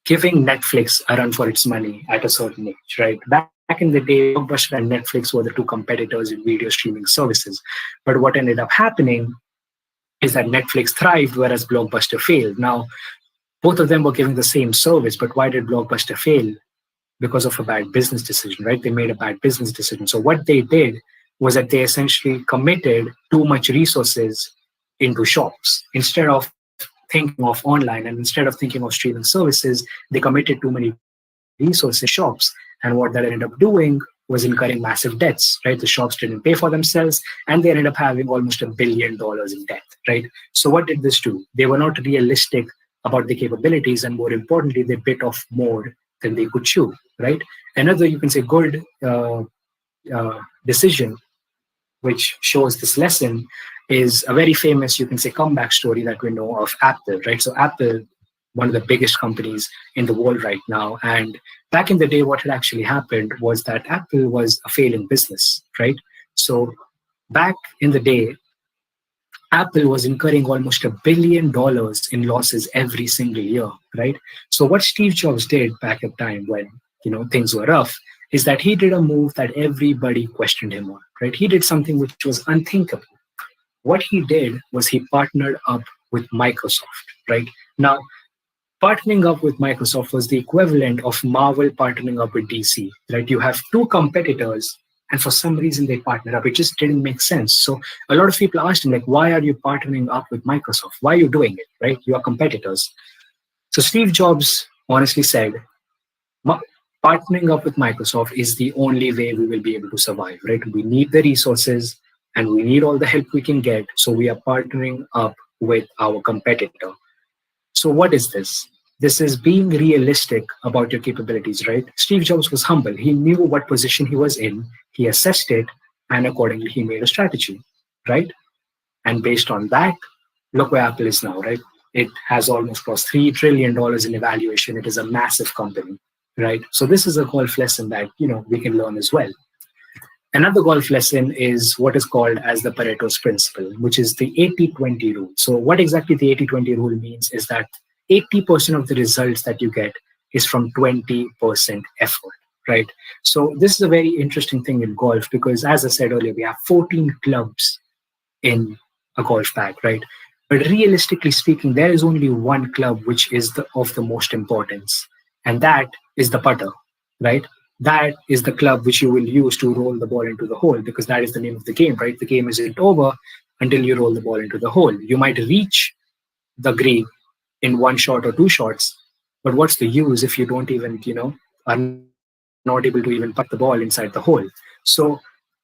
giving Netflix a run for its money at a certain age, right? Back in the day, Blockbuster and Netflix were the two competitors in video streaming services. But what ended up happening is that Netflix thrived, whereas Blockbuster failed. Now, both of them were giving the same service, but why did Blockbuster fail? Because of a bad business decision, right? They made a bad business decision. So what they did was that they essentially committed too much resources into shops. Instead of thinking of online and instead of thinking of streaming services, they committed too many resources in shops. And what that ended up doing was incurring massive debts, right? The shops didn't pay for themselves and they ended up having almost $1 billion in debt, right? So what did this do? They were not realistic about the capabilities, and more importantly, they bit off more than they could chew, right? Another, you can say, good decision which shows this lesson is a very famous, you can say, comeback story that we know of Apple, right? So Apple, one of the biggest companies in the world right now. And back in the day, what had actually happened was that Apple was a failing business, right? So back in the day, Apple was incurring almost $1 billion in losses every single year, right? So what Steve Jobs did back at time when things were rough is that he did a move that everybody questioned him on, right? He did something which was unthinkable. What he did was he partnered up with Microsoft, right? Now, partnering up with Microsoft was the equivalent of Marvel partnering up with DC, right? You have two competitors, and for some reason they partnered up. It just didn't make sense. So a lot of people asked him, like, why are you partnering up with Microsoft? Why are you doing it, right? You are competitors. So Steve Jobs honestly said, partnering up with Microsoft is the only way we will be able to survive, right? We need the resources and we need all the help we can get. So we are partnering up with our competitor. So what is this? This is being realistic about your capabilities, right? Steve Jobs was humble. He knew what position he was in. He assessed it, and accordingly, he made a strategy, right? And based on that, look where Apple is now, right? It has almost crossed $3 trillion in evaluation. It is a massive company, right? So this is a golf lesson that, we can learn as well. Another golf lesson is what is called as the Pareto's principle, which is the 80-20 rule. So what exactly the 80-20 rule means is that 80% of the results that you get is from 20% effort, right? So this is a very interesting thing in golf because, as I said earlier, we have 14 clubs in a golf bag, right? But realistically speaking, there is only one club which is of the most importance, and that is the putter, right? That is the club which you will use to roll the ball into the hole, because that is the name of the game, right? The game isn't over until you roll the ball into the hole. You might reach the green in one shot or two shots, but what's the use if you don't even, are not able to even put the ball inside the hole? So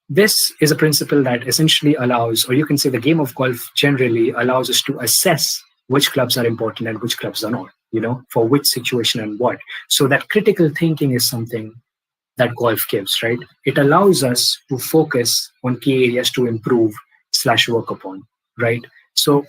this is a principle that essentially allows, or you can say the game of golf generally allows us to assess which clubs are important and which clubs are not, for which situation and what. So that critical thinking is something that golf gives, right? It allows us to focus on key areas to improve / work upon, right? So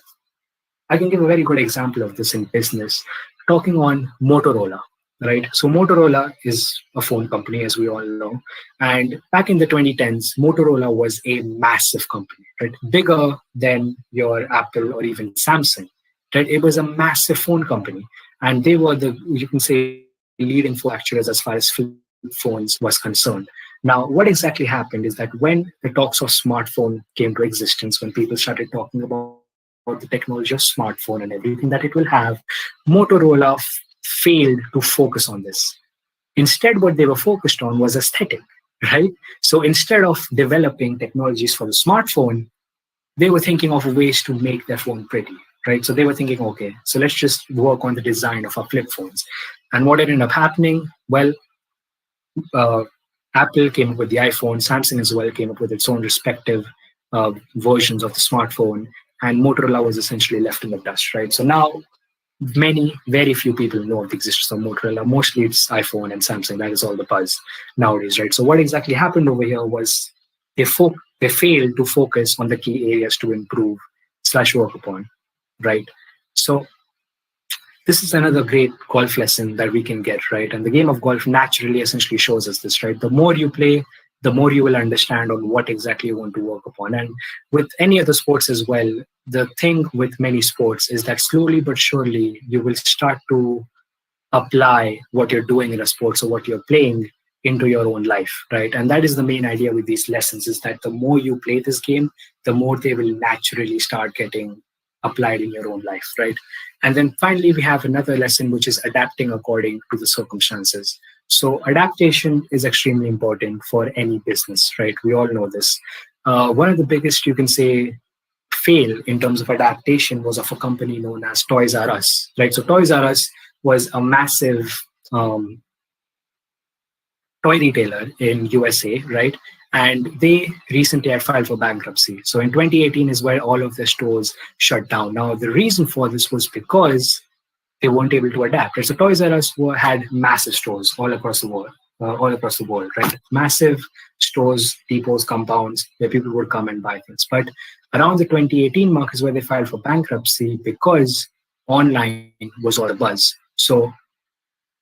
I can give a very good example of this in business, talking on Motorola, right? So Motorola is a phone company, as we all know. And back in the 2010s, Motorola was a massive company, right? Bigger than your Apple or even Samsung, right? It was a massive phone company. And they were you can say, leading phone manufacturers as far as flip phones was concerned. Now, what exactly happened is that when the talks of smartphone came to existence, when people started talking about the technology of smartphone and everything that it will have, Motorola failed to focus on this. Instead, what they were focused on was aesthetic, right? So instead of developing technologies for the smartphone, they were thinking of ways to make their phone pretty, right? So they were thinking, okay, so let's just work on the design of our flip phones. And what ended up happening? Well, Apple came up with the iPhone, Samsung as well came up with its own respective versions of the smartphone, and Motorola was essentially left in the dust, right? So now very few people know of the existence of Motorola. Mostly it's iPhone and Samsung. That is all the buzz nowadays, right? So what exactly happened over here was they failed to focus on the key areas to improve / work upon, right? So this is another great golf lesson that we can get, right? And the game of golf naturally essentially shows us this, right? The more you play, the more you will understand on what exactly you want to work upon. And with any other sports as well, the thing with many sports is that slowly but surely you will start to apply what you're doing in a sport or what you're playing into your own life, right? And that is the main idea with these lessons, is that the more you play this game, the more they will naturally start getting applied in your own life, right? And then finally, we have another lesson, which is adapting according to the circumstances. So adaptation is extremely important for any business, right? We all know this. One of the biggest, you can say, fail in terms of adaptation was of a company known as Toys R Us, right? So Toys R Us was a massive toy retailer in USA, right? And they recently had filed for bankruptcy. So in 2018 is where all of their stores shut down. Now, the reason for this was because they weren't able to adapt. Right? So Toys R Us had massive stores all across the world, right? Massive stores, depots, compounds where people would come and buy things. But around the 2018 mark is where they filed for bankruptcy because online was all a buzz. So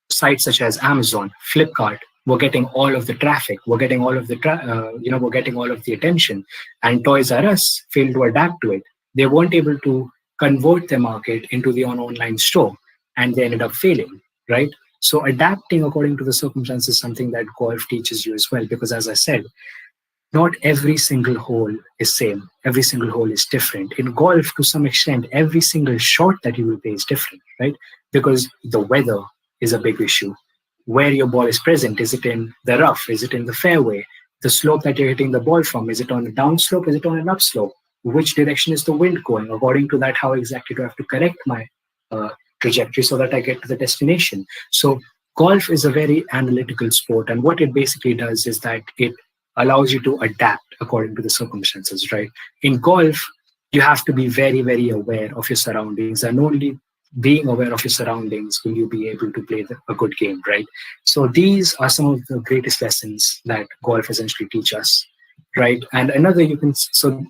sites such as Amazon, Flipkart were getting all of the traffic, were getting all of the were getting all of the attention, and Toys R Us failed to adapt to it. They weren't able to convert their market into the online store, and they ended up failing, right? So adapting according to the circumstances is something that golf teaches you as well, because as I said, not every single hole is same. Every single hole is different. In golf, to some extent, every single shot that you will play is different, right? Because the weather is a big issue. Where your ball is present, is it in the rough? Is it in the fairway? The slope that you're hitting the ball from, is it on a downslope? Is it on an upslope? Which direction is the wind going? According to that, how exactly do I have to correct my trajectory so that I get to the destination? So golf is a very analytical sport. And what it basically does is that it allows you to adapt according to the circumstances, right? In golf, you have to be very, very aware of your surroundings, and only being aware of your surroundings will you be able to play a good game, right? So these are some of the greatest lessons that golf essentially teach us, right? And another so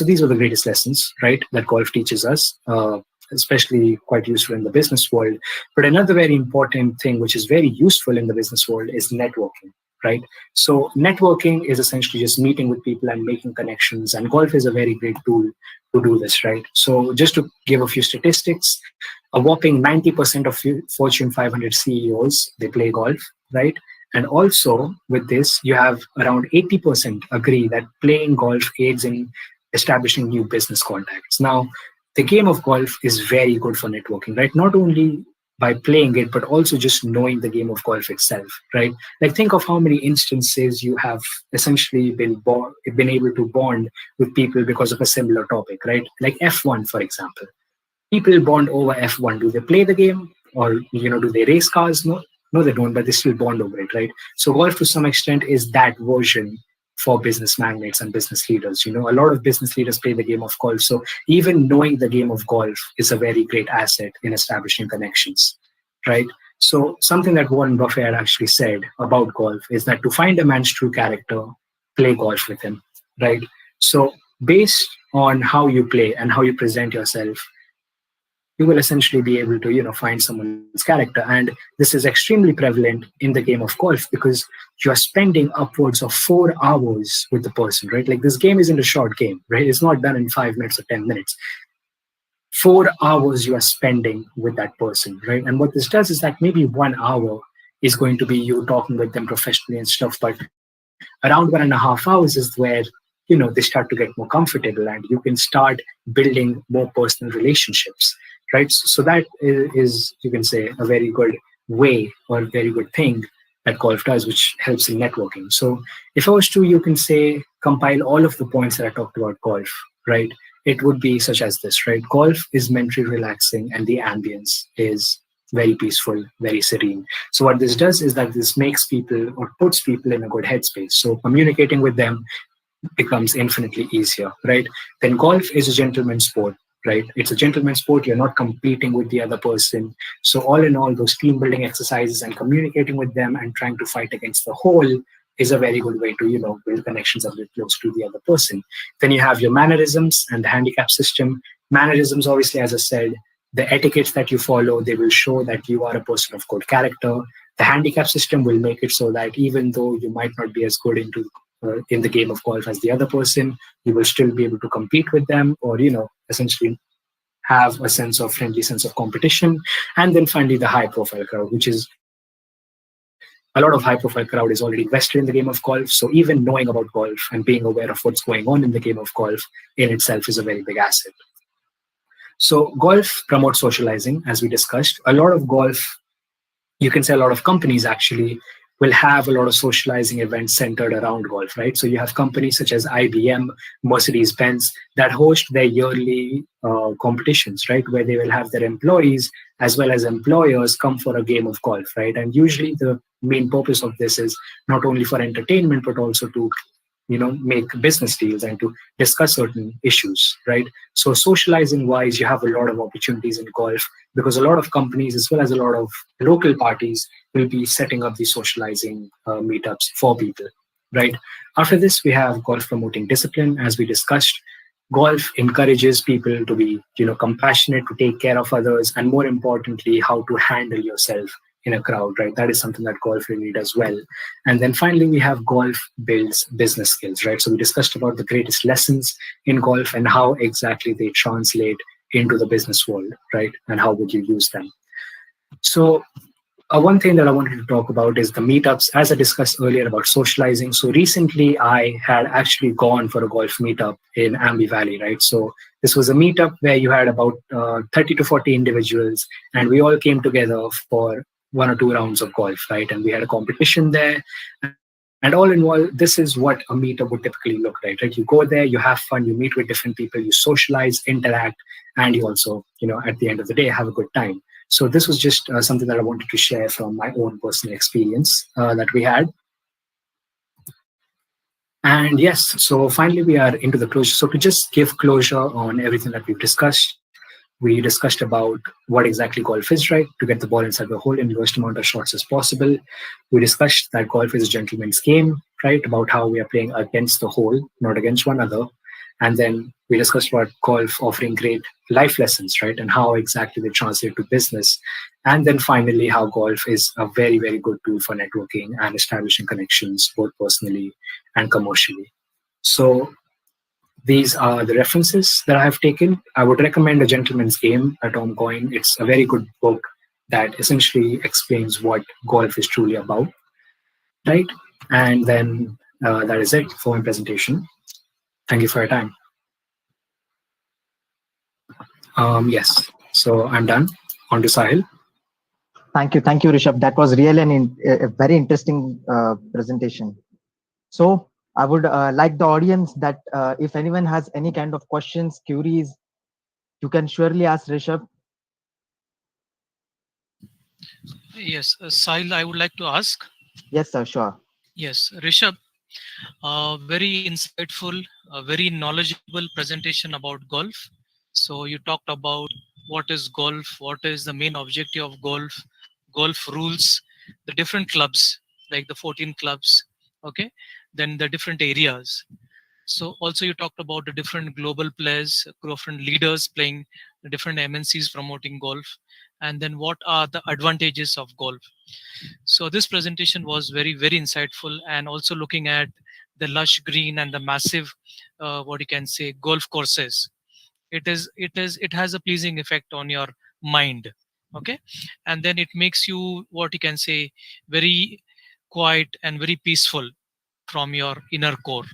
these are the greatest lessons, right, that golf teaches us, especially quite useful in the business world. But another very important thing which is very useful in the business world is networking, right? So networking is essentially just meeting with people and making connections, and golf is a very great tool to do this, right? So just to give a few statistics, a whopping 90% of Fortune 500 CEOs, they play golf, right? And also with this, you have around 80% agree that playing golf aids in establishing new business contacts. Now, the game of golf is very good for networking, right? Not only by playing it, but also just knowing the game of golf itself, right? Like think of how many instances you have essentially been able to bond with people because of a similar topic, right? Like F1, for example. People bond over F1. Do they play the game, or do they race cars? No, they don't, but they still bond over it, right? So golf to some extent is that version for business magnates and business leaders. A lot of business leaders play the game of golf. So even knowing the game of golf is a very great asset in establishing connections, right? So something that Warren Buffett had actually said about golf is that to find a man's true character, play golf with him, right? So based on how you play and how you present yourself, you will essentially be able to, find someone's character. And this is extremely prevalent in the game of golf because you're spending upwards of 4 hours with the person, right? Like this game isn't a short game, right? It's not done in 5 minutes or 10 minutes. 4 hours you are spending with that person, right? And what this does is that maybe 1 hour is going to be you talking with them professionally and stuff, but around 1.5 hours is where they start to get more comfortable and you can start building more personal relationships, right? So that is, you can say, a very good way or a very good thing that golf does, which helps in networking. So if I was to, you can say, compile all of the points that I talked about golf, right? It would be such as this, right? Golf is mentally relaxing and the ambience is very peaceful, very serene. So what this does is that this makes people or puts people in a good headspace. So communicating with them becomes infinitely easier, right? Then golf is a gentleman's sport, right? It's a gentleman's sport. You're not competing with the other person. So all in all, those team building exercises and communicating with them and trying to fight against the whole is a very good way to, build connections a bit close to the other person. Then you have your mannerisms and the handicap system. Mannerisms, obviously, as I said, the etiquettes that you follow, they will show that you are a person of good character. The handicap system will make it so that even though you might not be as good in the game of golf as the other person, you will still be able to compete with them, or essentially have a friendly sense of competition. And then finally, the high profile crowd, which is a lot of high profile crowd is already invested in the game of golf. So even knowing about golf and being aware of what's going on in the game of golf in itself is a very big asset. So golf promotes socializing, as we discussed. A lot of golf, you can say a lot of companies actually will have a lot of socializing events centered around golf, right? So you have companies such as IBM, Mercedes-Benz that host their yearly competitions, right? Where they will have their employees as well as employers come for a game of golf, right? And usually the main purpose of this is not only for entertainment, but also to make business deals and to discuss certain issues, right? So socializing wise, you have a lot of opportunities in golf because a lot of companies as well as a lot of local parties will be setting up these socializing meetups for people, right? After this, we have golf promoting discipline. As we discussed, golf encourages people to be compassionate, to take care of others, and more importantly, how to handle yourself in a crowd, right? That is something that golf really does well. And then finally, we have golf builds business skills, right? So we discussed about the greatest lessons in golf and how exactly they translate into the business world, right? And how would you use them? So one thing that I wanted to talk about is the meetups, as I discussed earlier about socializing. So recently, I had actually gone for a golf meetup in Ambi Valley, right? So this was a meetup where you had about 30 to 40 individuals, and we all came together for 1 or 2 rounds of golf, right? And we had a competition there. And all in all, this is what a meetup would typically look like, right? You go there, you have fun, you meet with different people, you socialize, interact, and you also, at the end of the day, have a good time. So this was just something that I wanted to share from my own personal experience that we had. And yes, so finally we are into the closure. So to just give closure on everything that we've discussed, we discussed about what exactly golf is, right? To get the ball inside the hole in the lowest amount of shots as possible. We discussed that golf is a gentleman's game, right? About how we are playing against the hole, not against one another. And then we discussed about golf offering great life lessons, right? And how exactly they translate to business. And then finally, how golf is a very, very good tool for networking and establishing connections, both personally and commercially. So these are the references that I have taken. I would recommend A Gentleman's Game by Tom Coyne. It's a very good book that essentially explains what golf is truly about, right? And then that is it for my presentation. Thank you for your time. Yes, so I'm done. On to Sahil. Thank you, Rishabh. That was really a very interesting presentation. So I would like the audience that if anyone has any kind of questions, queries, you can surely ask Rishabh. Yes, Sahil, I would like to ask. Yes, sir, sure. Yes, Rishabh, very insightful, very knowledgeable presentation about golf. So you talked about what is golf, what is the main objective of golf, golf rules, the different clubs, like the 14 clubs, okay, then the different areas. So also you talked about the different global players, different leaders playing the different MNCs promoting golf, and then what are the advantages of golf. So this presentation was very, very insightful, and also looking at the lush green and the massive, what you can say, golf courses. It has a pleasing effect on your mind, okay, and then it makes you, what you can say, very quiet and very peaceful from your inner core.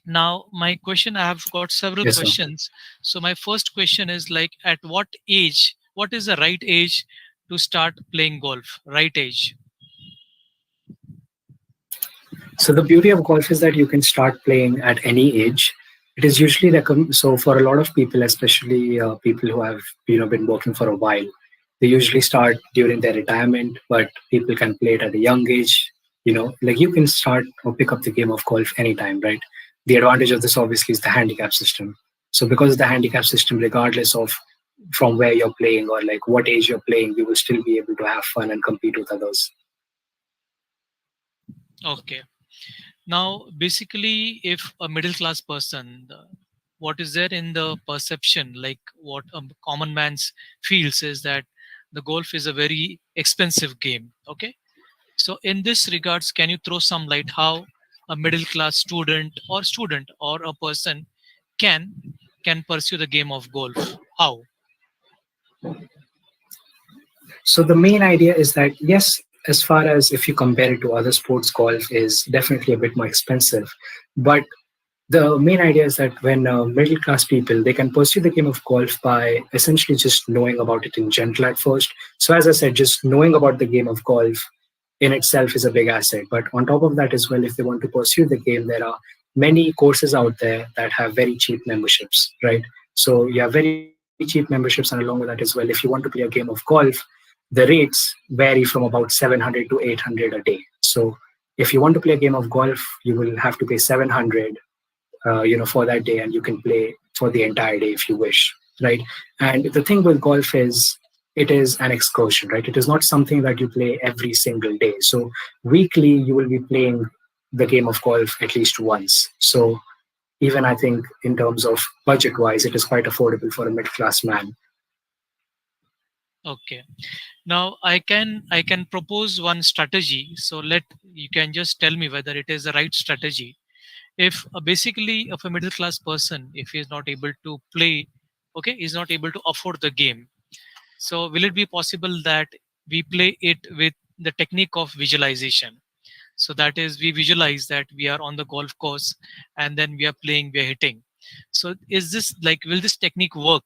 Now my question, I have got several Yes, sir. questions. So my first question is like, at what age, what is the right age to start playing golf? Right age. So the beauty of golf is that you can start playing at any age. It is usually so for a lot of people, especially people who have been working for a while, they usually start during their retirement. But people can play it at a young age. Like you can start or pick up the game of golf anytime, right? The advantage of this obviously is the handicap system. So because of the handicap system, regardless of from where you're playing or like what age you're playing, you will still be able to have fun and compete with others. Okay. Now, basically, if a middle class person what is there in the perception, like what a common man's feels is that the golf is a very expensive game. Okay, so in this regards, can you throw some light how a middle class student or a person can can pursue the game of golf? How? So the main idea is that yes, as far as if you compare it to other sports, golf is definitely a bit more expensive. But the main idea is that when middle class people, they can pursue the game of golf by essentially just knowing about it in general at first. So as I said, just knowing about the game of golf in itself is a big asset. But on top of that as well, if they want to pursue the game, there are many courses out there that have very cheap memberships, right? So you have very cheap memberships, and along with that as well, if you want to play a game of golf, the rates vary from about 700 to 800 a day. So if you want to play a game of golf, you will have to pay 700 for that day, and you can play for the entire day if you wish, right? And the thing with golf is it is an excursion, right? It is not something that you play every single day. So weekly, you will be playing the game of golf at least once. So even I think in terms of budget wise, it is quite affordable for a middle class man. Okay. Now I can propose one strategy. So let you can just tell me whether it is the right strategy. If basically if a middle class person, if he is not able to play, okay, is not able to afford the game, so will it be possible that we play it with the technique of visualization? So that is, we visualize that we are on the golf course and then we are playing, we are hitting. So is this like, will this technique work?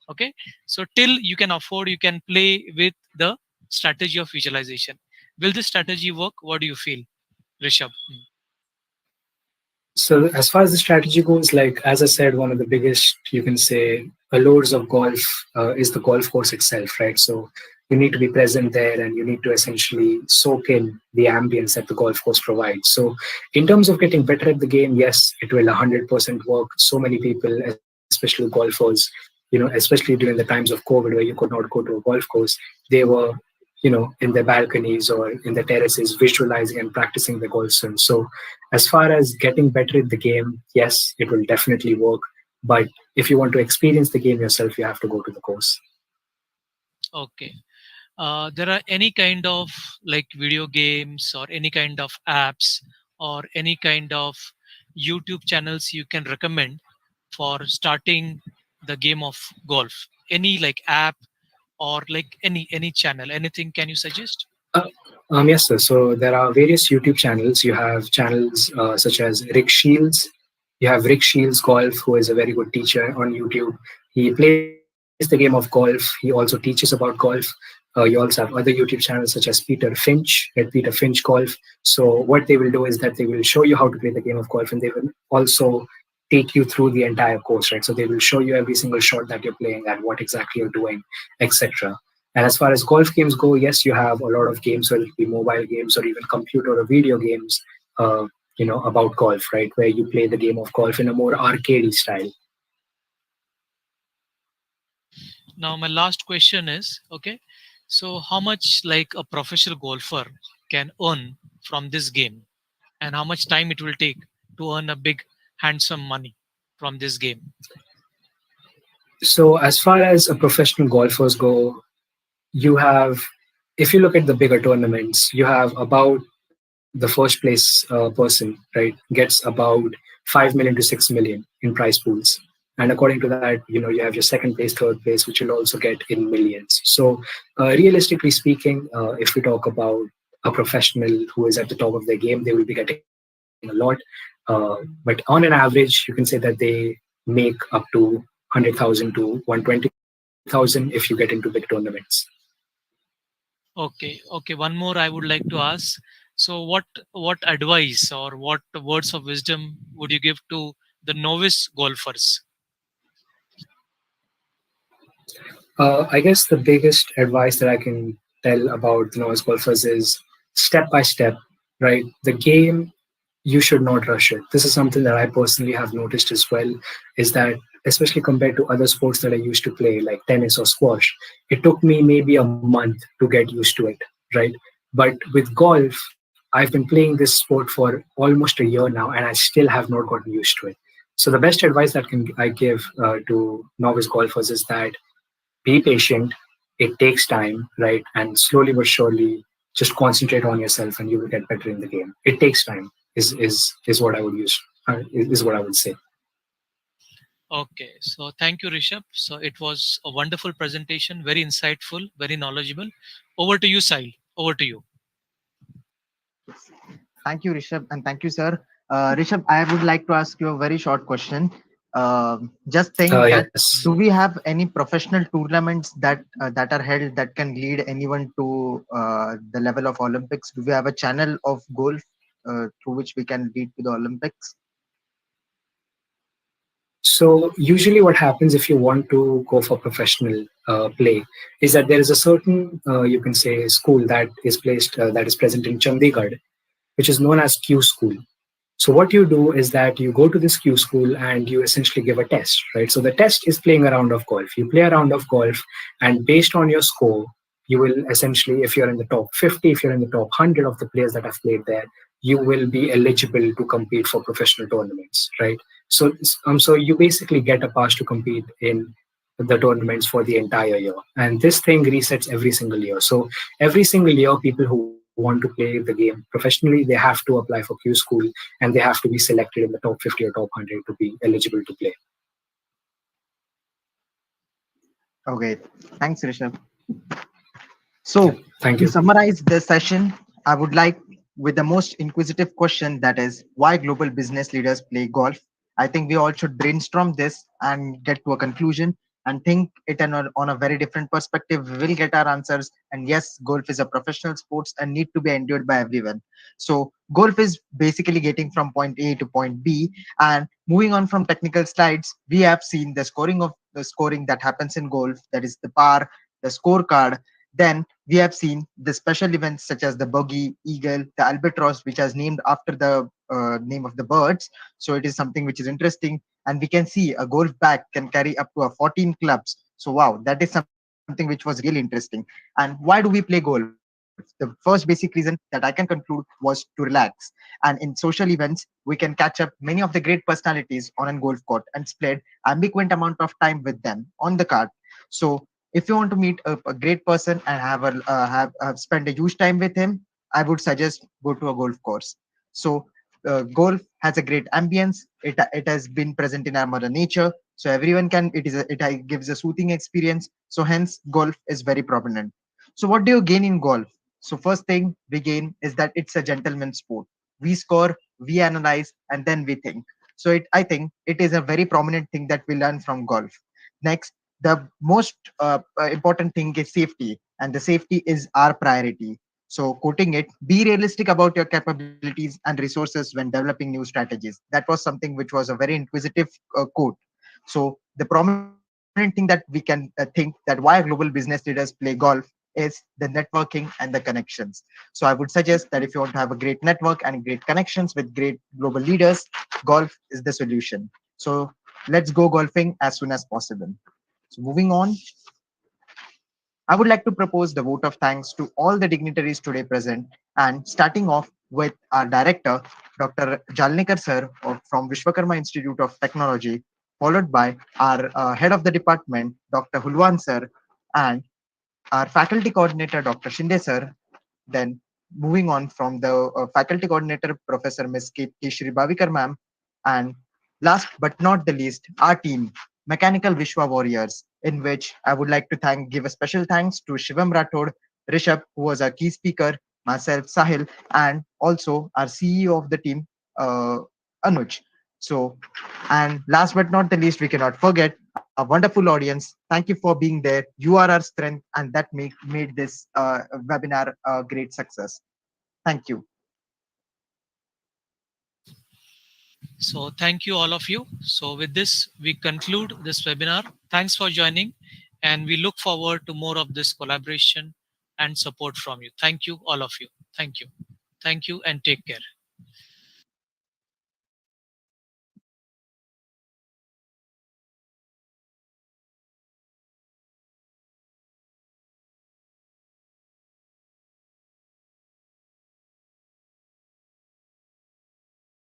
Okay, so till you can afford, you can play with the strategy of visualization. Will this strategy work? What do you feel, Rishabh? So as far as the strategy goes, like as I said, one of the biggest, you can say, allures of golf is the golf course itself, right? So you need to be present there, and you need to essentially soak in the ambience that the golf course provides. So in terms of getting better at the game, yes, it will 100% work. So many people, especially golfers, especially during the times of COVID where you could not go to a golf course, they were in their balconies or in the terraces, visualizing and practicing the golf swing. So, as far as getting better at the game, yes, it will definitely work. But if you want to experience the game yourself, you have to go to the course. Okay. There are any kind of like video games or any kind of apps or any kind of YouTube channels you can recommend for starting the game of golf? Any like app or like any channel, anything can you suggest? Uh, yes, sir. So there are various YouTube channels. You have channels such as Rick Shields. You have Rick Shields Golf, who is a very good teacher on YouTube. He plays the game of golf. He also teaches about golf. You also have other YouTube channels such as Peter Finch, at Peter Finch Golf. So what they will do is that they will show you how to play the game of golf, and they will also take you through the entire course, right? So they will show you every single shot that you're playing and what exactly you're doing, etc. And as far as golf games go, yes, you have a lot of games, whether it be mobile games or even computer or video games, about golf, right? Where you play the game of golf in a more arcadey style. Now my last question is, okay, so how much like a professional golfer can earn from this game, and how much time it will take to earn a big handsome money from this game? So as far as professional golfers go, you have, if you look at the bigger tournaments, you have about the first place person, right, gets about 5 million to 6 million in prize pools. And according to that, you have your second place, third place, which you'll also get in millions. So realistically speaking, if we talk about a professional who is at the top of their game, they will be getting a lot. But on an average, you can say that they make up to 100,000 to 120,000 if you get into big tournaments. Okay, one more I would like to ask. So what advice or what words of wisdom would you give to the novice golfers? I guess the biggest advice that I can tell about the novice golfers is step by step, right? The game, you should not rush it. This is something that I personally have noticed as well, is that especially compared to other sports that I used to play, like tennis or squash, it took me maybe a month to get used to it, right? But with golf, I've been playing this sport for almost a year now, and I still have not gotten used to it. So the best advice that can I give to novice golfers is that be patient. It takes time, right? And slowly but surely, just concentrate on yourself, and you will get better in the game. It takes time. Is what I would use. Is what I would say. Okay, so thank you, Rishabh. So it was a wonderful presentation, very insightful, very knowledgeable. Over to you, Sahil. Over to you. Thank you, Rishabh, and thank you, sir. Rishabh, I would like to ask you a very short question. Just think that Yes. do we have any professional tournaments that are held that can lead anyone to the level of Olympics? Do we have a channel of golf through which we can lead to the Olympics? So usually, what happens if you want to go for professional play is that there is a certain, you can say, school that is present in Chandigarh, which is known as Q School. So what you do is that you go to this Q school and you essentially give a test, right? So the test is playing a round of golf. You play a round of golf, and based on your score, you will essentially, if you're in the top 50, if you're in the top 100 of the players that have played there, you will be eligible to compete for professional tournaments, right? So you basically get a pass to compete in the tournaments for the entire year, and this thing resets every single year. So every single year, people who want to play the game professionally, they have to apply for Q school, and they have to be selected in the top 50 or top 100 to be eligible to play. Okay, thanks, Rishabh. Yeah, So, thank to you. summarize this session, I would like with the most inquisitive question, that is, why global business leaders play golf? I think we all should brainstorm this and get to a conclusion and think it on a very different perspective. We will get our answers. And yes, golf is a professional sports and need to be endured by everyone. So, golf is basically getting from point A to point B. And moving on from technical slides, we have seen the scoring that happens in golf, that is the par, the scorecard. Then we have seen the special events such as the bogey, eagle, the albatross, which is named after the name of the birds. So it is something which is interesting. And we can see a golf bag can carry up to a 14 clubs. So wow, that is something which was really interesting. And why do we play golf? The first basic reason that I can conclude was to relax. And in social events, we can catch up many of the great personalities on a golf court and spend ambiguous amount of time with them on the card. So if you want to meet a great person and have spend a huge time with him, I would suggest go to a golf course. So golf has a great ambience. It has been present in our mother nature, so everyone can. Gives a soothing experience. So hence golf is very prominent. So what do you gain in golf? So first thing we gain is that it's a gentleman's sport. We score, we analyze, and then we think. So I think it is a very prominent thing that we learn from golf. Next, the most important thing is safety, and the safety is our priority. So quoting it, be realistic about your capabilities and resources when developing new strategies. That was something which was a very inquisitive quote. So the prominent thing that we can think that why global business leaders play golf is the networking and the connections. So I would suggest that if you want to have a great network and great connections with great global leaders, golf is the solution. So let's go golfing as soon as possible. So moving on, I would like to propose the vote of thanks to all the dignitaries today present, and starting off with our director, Dr. Jalnikar sir from Vishwakarma Institute of Technology, followed by our head of the department, Dr. Hulwan sir, and our faculty coordinator, Dr. Shinde sir. Then moving on from the faculty coordinator, Professor Ms. Ketki Shirbavikar ma'am, and last but not the least, our team, Mechanical Vishwa Warriors, in which I would like to give a special thanks to Shivam Rathod, Rishabh, who was our key speaker, myself, Sahil, and also our CEO of the team, Anuj. So, and last but not the least, we cannot forget a wonderful audience. Thank you for being there. You are our strength, and that made this webinar a great success. Thank you. So thank you all of you. So with this, we conclude this webinar. Thanks for joining, and we look forward to more of this collaboration and support from you. Thank you, all of you. Thank you. Thank you, and take care.